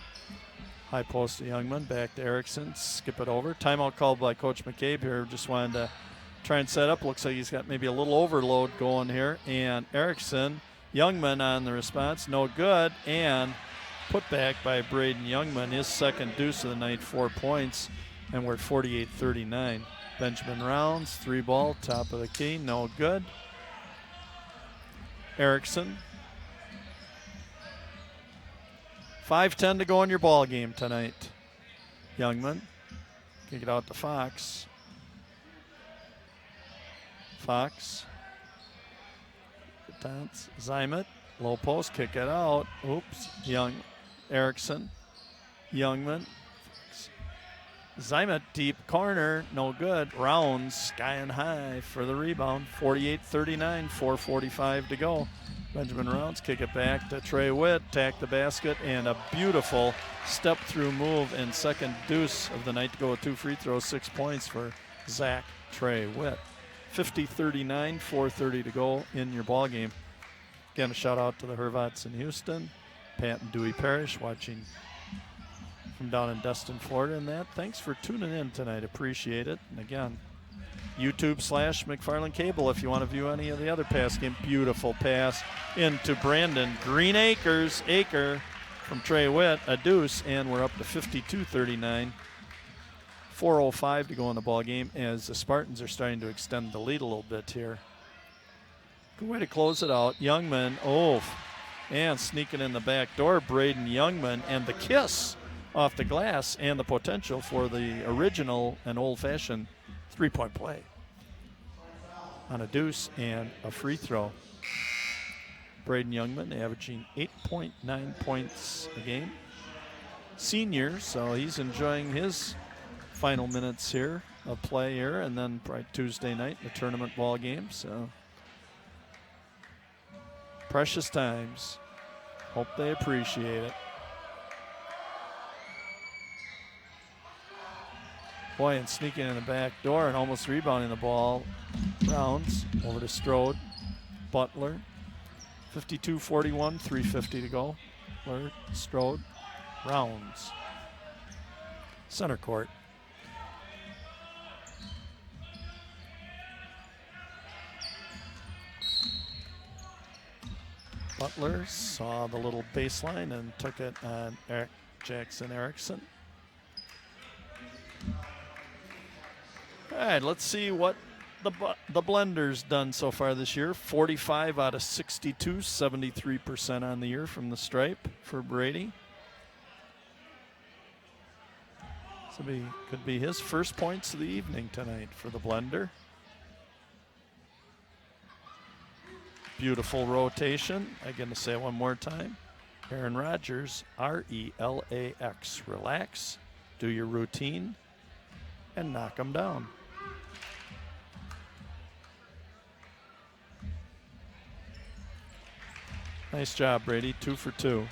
high post to Youngman, back to Erickson, skip it over. Timeout called by Coach McCabe here. Just wanted to try and set up. Looks like he's got maybe a little overload going here. And Erickson, Youngman on the response, no good. And put back by Braden Youngman, his second deuce of the night, 4 points. And we're at 48-39. Benjamin Rounds, 3-ball, top of the key, no good. Erickson. 5:10 to go in your ball game tonight. Youngman, kick it out to Fox. Fox. Zymet, low post, kick it out. Oops, Erickson. Youngman. Zymet, deep corner, no good. Rounds, sky and high for the rebound. 48-39, 4:45 to go. Benjamin Rounds, kick it back to Trey Witt, tack the basket, and a beautiful step-through move and second deuce of the night to go with 2 free throws, 6 points for Zach Trey Witt. 50-39, 4:30 to go in your ball game. Again, a shout out to the Hervots in Houston, Pat and Dewey Parrish watching from down in Destin, Florida, and that. Thanks for tuning in tonight. Appreciate it. And again, YouTube/McFarland Cable if you want to view any of the other pass game. Beautiful pass into Brandon Green Acres. Acre from Trey Witt, a deuce, and we're up to 52-39. 4:05 to go in the ball game as the Spartans are starting to extend the lead a little bit here. Good way to close it out. Youngman, and sneaking in the back door, Braden Youngman, and the kiss off the glass and the potential for the original and old-fashioned 3-point play on a deuce and a free throw. Braden Youngman averaging 8.9 points a game. Senior, so he's enjoying his final minutes here of play here, and then probably Tuesday night, the tournament ball game. So precious times. Hope they appreciate it. Boy, and sneaking in the back door and almost rebounding the ball. Rounds over to Strode. Butler. 52-41, 3:50 to go. Butler, Strode, Rounds. Center court. Butler saw the little baseline and took it on Jackson Erickson. All right, let's see what the Blender's done so far this year. 45 out of 62, 73% on the year from the stripe for Brady. So could be his first points of the evening tonight for the Blender. Beautiful rotation. I'm going to say it one more time. Aaron Rodgers, RELAX. Relax, do your routine, and knock them down. Nice job, Brady. 2 for 2.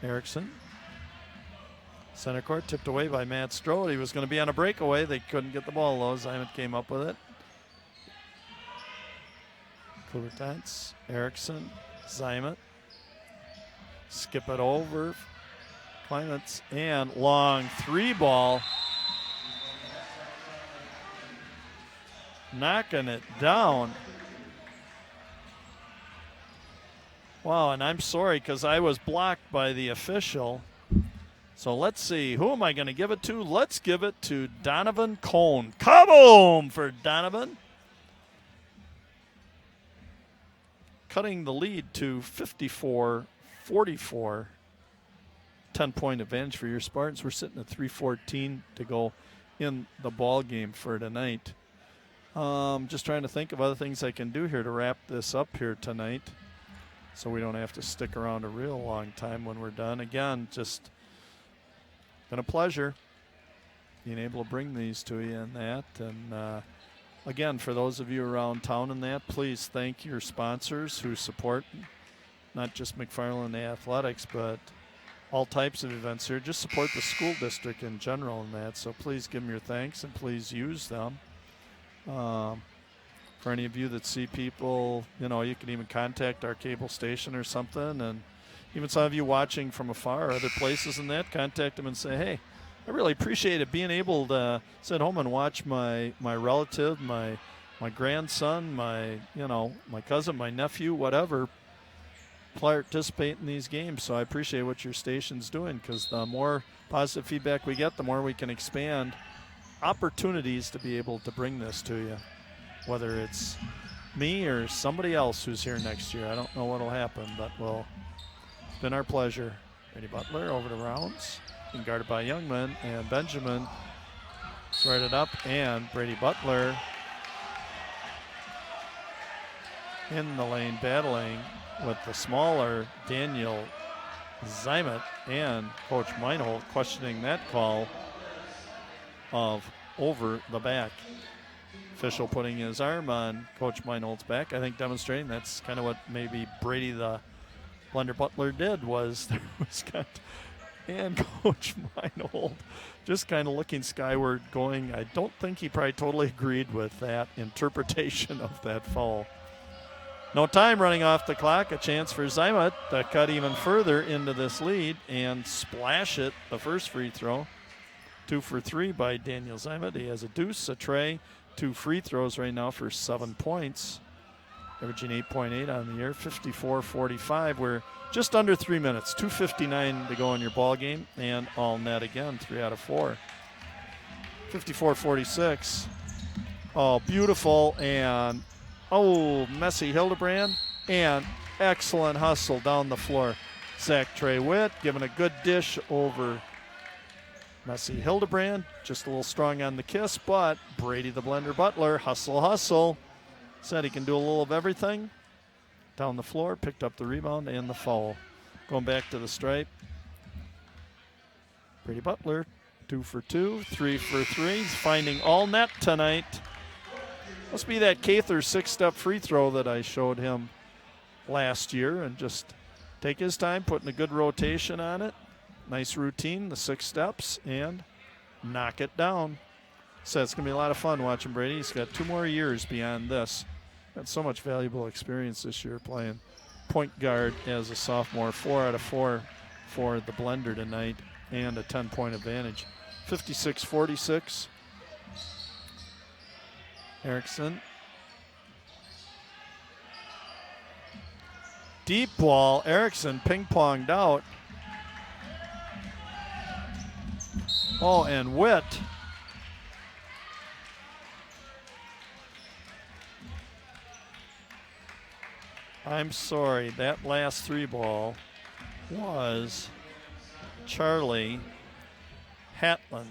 Erickson. Center court tipped away by Matt Strode. He was going to be on a breakaway. They couldn't get the ball low. Zymet came up with it. Klubertans, Erickson, Zymet. Skip it over. Clements, and long 3-ball. Knocking it down. Wow, and I'm sorry because I was blocked by the official. So let's see, who am I going to give it to? Let's give it to Donovan Cone. Kaboom for Donovan. cutting the lead to 54-44. 10-point advantage for your Spartans. We're sitting at 3:14 to go in the ball game for tonight. Just trying to think of other things I can do here to wrap this up here tonight, so we don't have to stick around a real long time when we're done. Again, just been a pleasure being able to bring these to you and that. And again, for those of you around town and that, please thank your sponsors who support not just McFarland Athletics, but all types of events here. Just support the school district in general and that. So please give them your thanks and please use them. For any of you that see people, you know, you can even contact our cable station or something. And even some of you watching from afar, other places and that, contact them and say, hey, I really appreciate it being able to sit home and watch my relative, my grandson, my cousin, my nephew, whatever, participate in these games. So I appreciate what your station's doing, because the more positive feedback we get, the more we can expand opportunities to be able to bring this to you, whether it's me or somebody else who's here next year. I don't know what'll happen, but it's been our pleasure. Brady Butler over to Rounds, being guarded by Youngman, and Benjamin threaded up, and Brady Butler in the lane battling with the smaller Daniel Zimet, and Coach Meinhold questioning that call of over the back. Official putting his arm on Coach Meinhold's back, I think demonstrating that's kind of what maybe Brady the Blender Butler did, was there was kind of, and Coach Meinhold just kind of looking skyward going. I don't think he probably totally agreed with that interpretation of that foul. No time running off the clock. A chance for Zimet to cut even further into this lead and splash it, the first free throw. 2 for 3 by Daniel Zimet. He has a deuce, a tray, 2 free throws right now for 7 points. Averaging 8.8 on the year, 54-45. We're just under 3 minutes, 2:59 to go in your ball game, and all net again, 3 out of 4. 54-46. Oh, beautiful, and messy Hildebrand, and excellent hustle down the floor. Zach Trey Witt giving a good dish over Messy Hildebrand, just a little strong on the kiss, but Brady the Blender Butler, hustle. Said he can do a little of everything. Down the floor, picked up the rebound and the foul. Going back to the stripe. Brady Butler, 2 for 2, 3 for 3. He's finding all net tonight. Must be that Cather 6-step free throw that I showed him last year, and just take his time, putting a good rotation on it. Nice routine, the 6 steps, and knock it down. So it's going to be a lot of fun watching Brady. He's got 2 more years beyond this. Got so much valuable experience this year playing point guard as a sophomore. 4 out of 4 for the Blender tonight, and a 10-point advantage. 56-46. Erickson. Deep ball. Erickson ping-ponged out. Oh, and Witt. I'm sorry, that last 3 ball was Charlie Hatlin.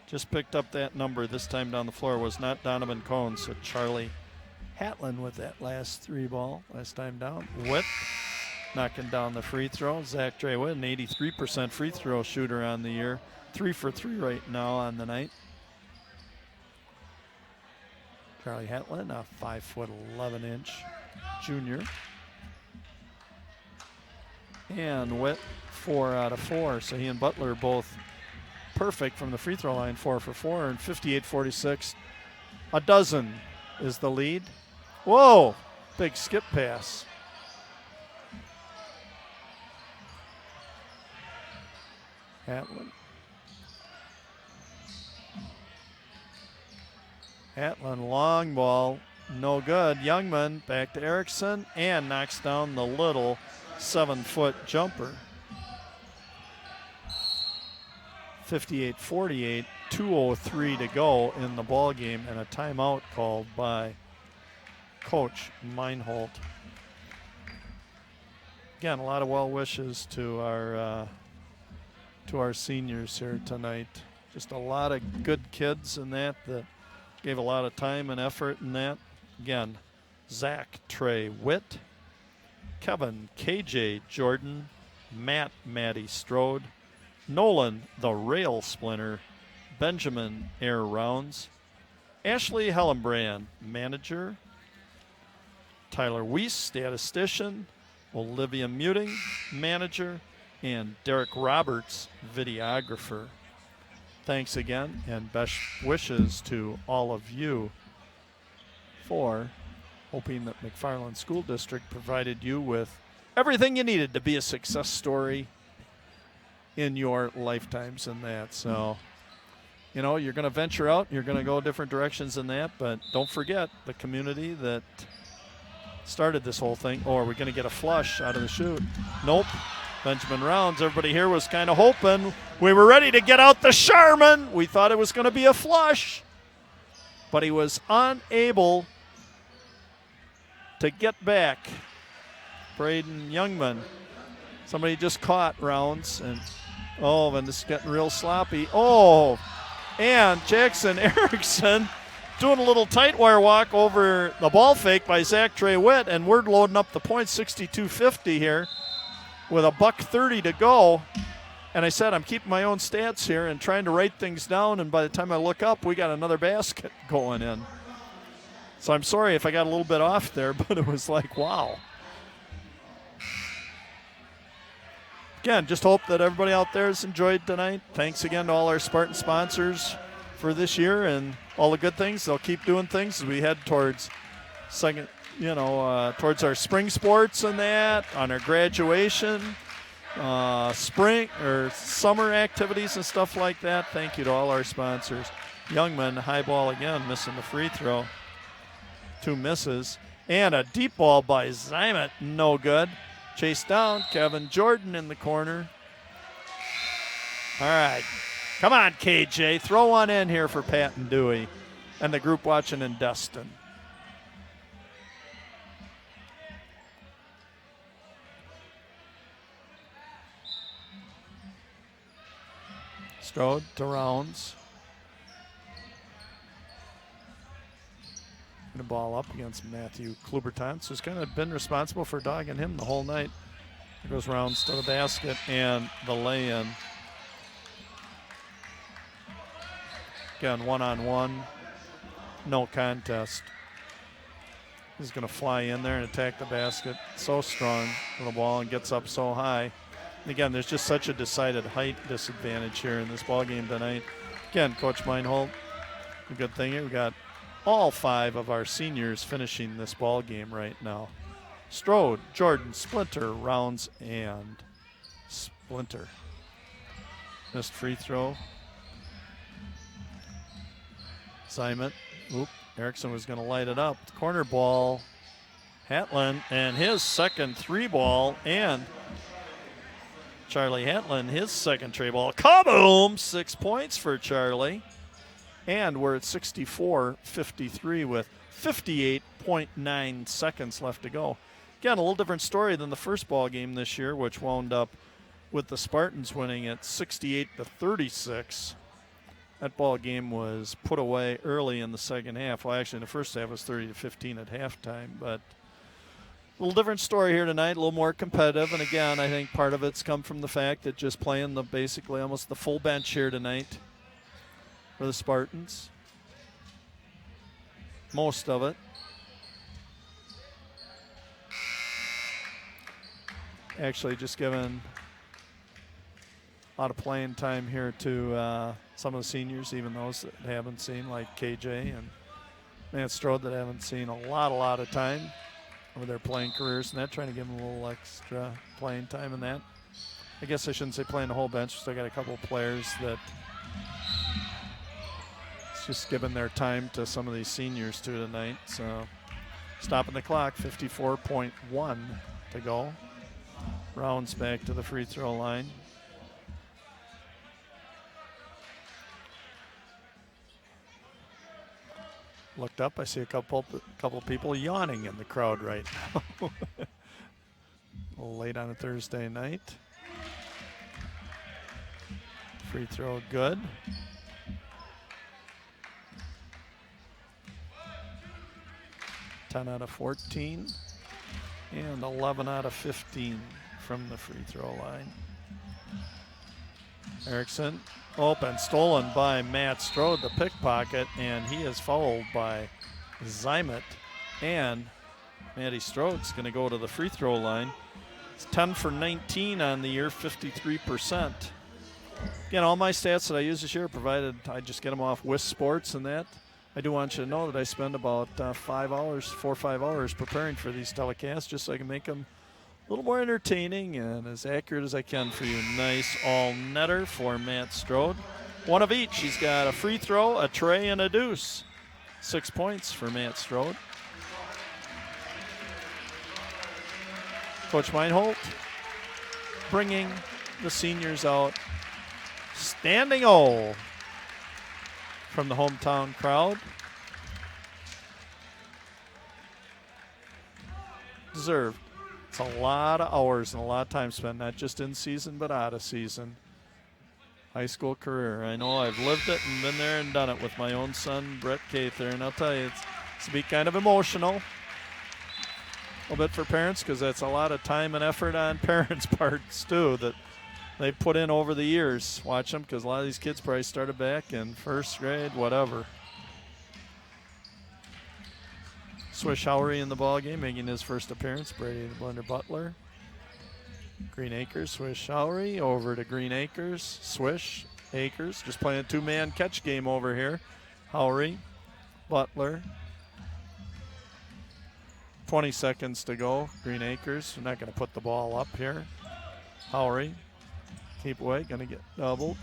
Just picked up that number this time down the floor. Was not Donovan Cohn, so Charlie Hatlin with that last 3 ball last time down. Witt knocking down the free throw. Zach Trey Witt, an 83% free throw shooter on the year. 3 for 3 right now on the night. Charlie Hatlin, a 5'11" junior. And Witt, 4 out of 4. So he and Butler both perfect from the free throw line, 4 for 4, and 58-46. A dozen is the lead. Whoa, big skip pass. Hatlin, long ball, no good. Youngman back to Erickson, and knocks down the little 7-foot jumper. 58-48, 2:03 to go in the ball game, and a timeout called by Coach Meinhold. Again, a lot of well wishes to our seniors here tonight. Just a lot of good kids in that gave a lot of time and effort in that. Again, Zach Trey Witt, Kevin KJ Jordan, Matt Matty Strode, Nolan the Rail Splinter, Benjamin Air Rounds, Ashley Hellenbrand, manager, Tyler Weiss, statistician, Olivia Muting, manager, and Derek Roberts, videographer. Thanks again, and best wishes to all of you for hoping that McFarland School District provided you with everything you needed to be a success story in your lifetimes in that. So, you know, you're going to venture out, you're going to go different directions in that, but don't forget the community that started this whole thing. Oh, are we going to get a flush out of the chute? Nope. Benjamin Rounds, everybody here was kind of hoping. We were ready to get out the Charmin. We thought it was going to be a flush, but he was unable to get back. Braden Youngman, somebody just caught Rounds, and this is getting real sloppy. Oh, and Jackson Erickson doing a little tight wire walk over the ball fake by Zach Trey Witt, and we're loading up the points, 62-50 here with $1:30 to go. And I said I'm keeping my own stats here and trying to write things down, and by the time I look up, we got another basket going in. So I'm sorry if I got a little bit off there, but it was like, wow. Again, just hope that everybody out there has enjoyed tonight. Thanks again to all our Spartan sponsors for this year and all the good things. They'll keep doing things as we head towards towards our spring sports and that, on our graduation, spring or summer activities and stuff like that. Thank you to all our sponsors. Youngman, high ball again, missing the free throw. 2 misses. And a deep ball by Zymet, no good. Chased down, Kevin Jordan in the corner. All right. Come on, KJ. Throw one in here for Pat and Dewey and the group watching in Destin. Strode to Rounds. The ball up against Matthew Klubertans, who's kind of been responsible for dogging him the whole night. There goes Rounds to the basket and the lay-in. Again, one-on-one, no contest. He's going to fly in there and attack the basket. So strong with the ball and gets up so high. And again, there's just such a decided height disadvantage here in this ball game tonight. Again, Coach Meinhold, a good thing here. We got all 5 of our seniors finishing this ball game right now. Strode, Jordan, Splinter, Rounds, and Splinter. Missed free throw. Simon. Erickson was going to light it up. Corner ball. Hatlin, and his second 3-ball, and Charlie Hatlin, his second tray ball. Kaboom! 6 points for Charlie. And we're at 64-53 with 58.9 seconds left to go. Again, a little different story than the first ball game this year, which wound up with the Spartans winning at 68-36. That ball game was put away early in the second half. Well, actually, in the first half it was 30-15 at halftime. But a little different story here tonight, a little more competitive. And again, I think part of it's come from the fact that just playing the basically almost the full bench here tonight for the Spartans. Most of it. Actually, just giving a lot of playing time here to some of the seniors, even those that haven't seen, like KJ and Matt Strode, that haven't seen a lot of time over their playing careers, and that, trying to give them a little extra playing time in that. I guess I shouldn't say playing the whole bench. Still got a couple of players that it's just giving their time to some of these seniors too tonight. So stopping the clock, 54.1 to go. Rounds back to the free throw line. Looked up, I see a couple people yawning in the crowd right now. A little late on a Thursday night. Free throw good. (10 out of 14) and 11 out of 15 from the free throw line. Erickson open, stolen by Matt Strode, the pickpocket, and he is fouled by Zymet. And Matty Strode's going to go to the free throw line. It's 10 for 19 on the year, 53%. Again, all my stats that I use this year, provided I just get them off Wisp Sports and that. I do want you to know that I spend about 4 or 5 hours preparing for these telecasts just so I can make them a little more entertaining and as accurate as I can for you. Nice all-netter for Matt Strode. One of each. He's got a free throw, a tray, and a deuce. 6 points for Matt Strode. Coach Meinholt bringing the seniors out. Standing O from the hometown crowd. Deserved. It's a lot of hours and a lot of time spent, not just in season, but out of season. High school career. I know I've lived it and been there and done it with my own son, Brett Cather, and I'll tell you, it's be kind of emotional. A little bit for parents because that's a lot of time and effort on parents' parts, too, that they've put in over the years. Watch them because a lot of these kids probably started back in first grade, whatever. Swish Howery in the ballgame, making his first appearance. Brady the Blender Butler. Green Acres, Swish Howery over to Green Acres. Swish Acres, just playing a two-man catch game over here. Howery, Butler. 20 seconds to go. Green Acres, we're not going to put the ball up here. Howery, keep away, going to get doubled.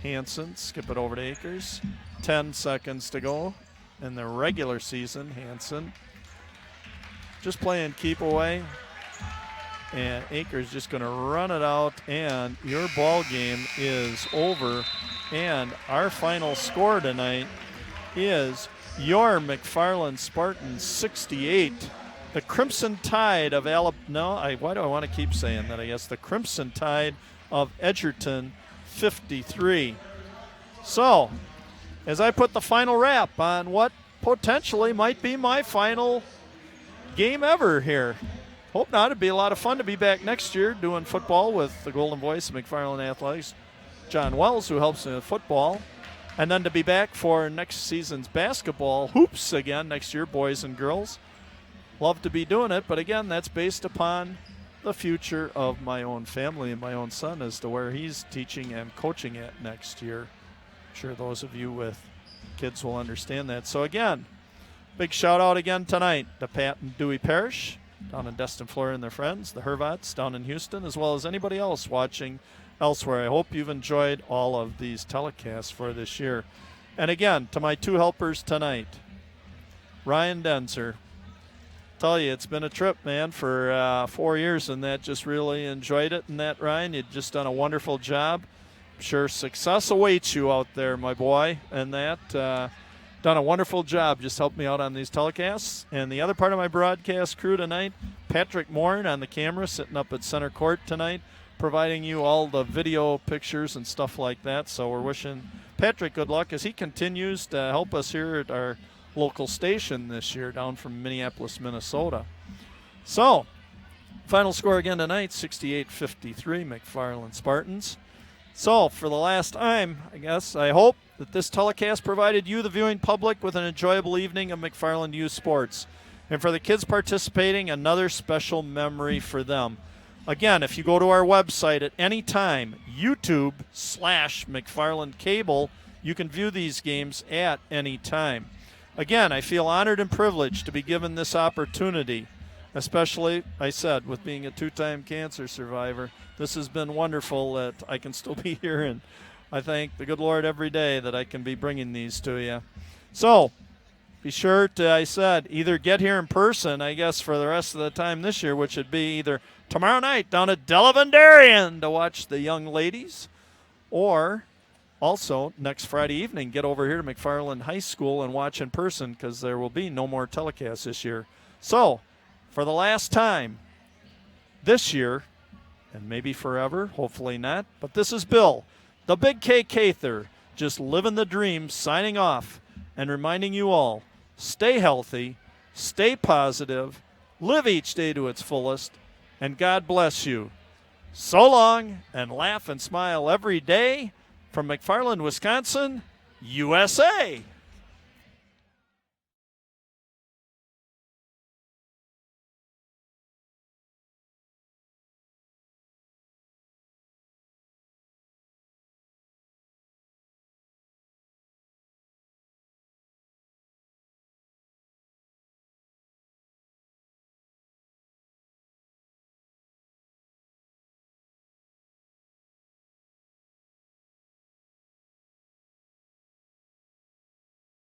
Hanson, skip it over to Acres. 10 seconds to go in the regular season. Hanson just playing keep away. And Acres just going to run it out, and your ball game is over. And our final score tonight is your McFarland Spartans 68. The Crimson Tide of why do I want to keep saying that? I guess the Crimson Tide of Edgerton 53. So, as I put the final wrap on what potentially might be my final game ever here. Hope not. It'd be a lot of fun to be back next year doing football with the Golden Voice of McFarland Athletics, John Wells, who helps me with football, and then to be back for next season's basketball hoops again next year, boys and girls. Love to be doing it, but again, that's based upon the future of my own family and my own son as to where he's teaching and coaching at next year. I'm sure those of you with kids will understand that. So again, big shout out again tonight to Pat and Dewey Parrish down in Destin, Florida, and their friends, the Hervots down in Houston, as well as anybody else watching elsewhere. I hope you've enjoyed all of these telecasts for this year. And again, to my two helpers tonight, Ryan Denzer. Tell you, it's been a trip, man, for 4 years, and that just really enjoyed it. And that, Ryan, you've just done a wonderful job. I'm sure success awaits you out there, my boy, and that. Done a wonderful job. Just helped me out on these telecasts. And the other part of my broadcast crew tonight, Patrick Morin on the camera, sitting up at center court tonight, providing you all the video pictures and stuff like that. So we're wishing Patrick good luck as he continues to help us here at our local station this year down from Minneapolis, Minnesota. So, final score again tonight, 68-53, McFarland Spartans. So, for the last time, I guess, I hope that this telecast provided you, the viewing public, with an enjoyable evening of McFarland Youth Sports. And for the kids participating, another special memory for them. Again, if you go to our website at any time, YouTube/McFarland Cable, you can view these games at any time. Again, I feel honored and privileged to be given this opportunity, especially, I said, with being a two-time cancer survivor. This has been wonderful that I can still be here, and I thank the good Lord every day that I can be bringing these to you. So, be sure to, I said, either get here in person, I guess, for the rest of the time this year, which would be either tomorrow night down at Delavan Darien to watch the young ladies, or also, next Friday evening, get over here to McFarland High School and watch in person because there will be no more telecasts this year. So, for the last time this year, and maybe forever, hopefully not, but this is Bill, the Big K Cather, just living the dream, signing off and reminding you all, stay healthy, stay positive, live each day to its fullest, and God bless you. So long, and laugh and smile every day from McFarland, Wisconsin, USA.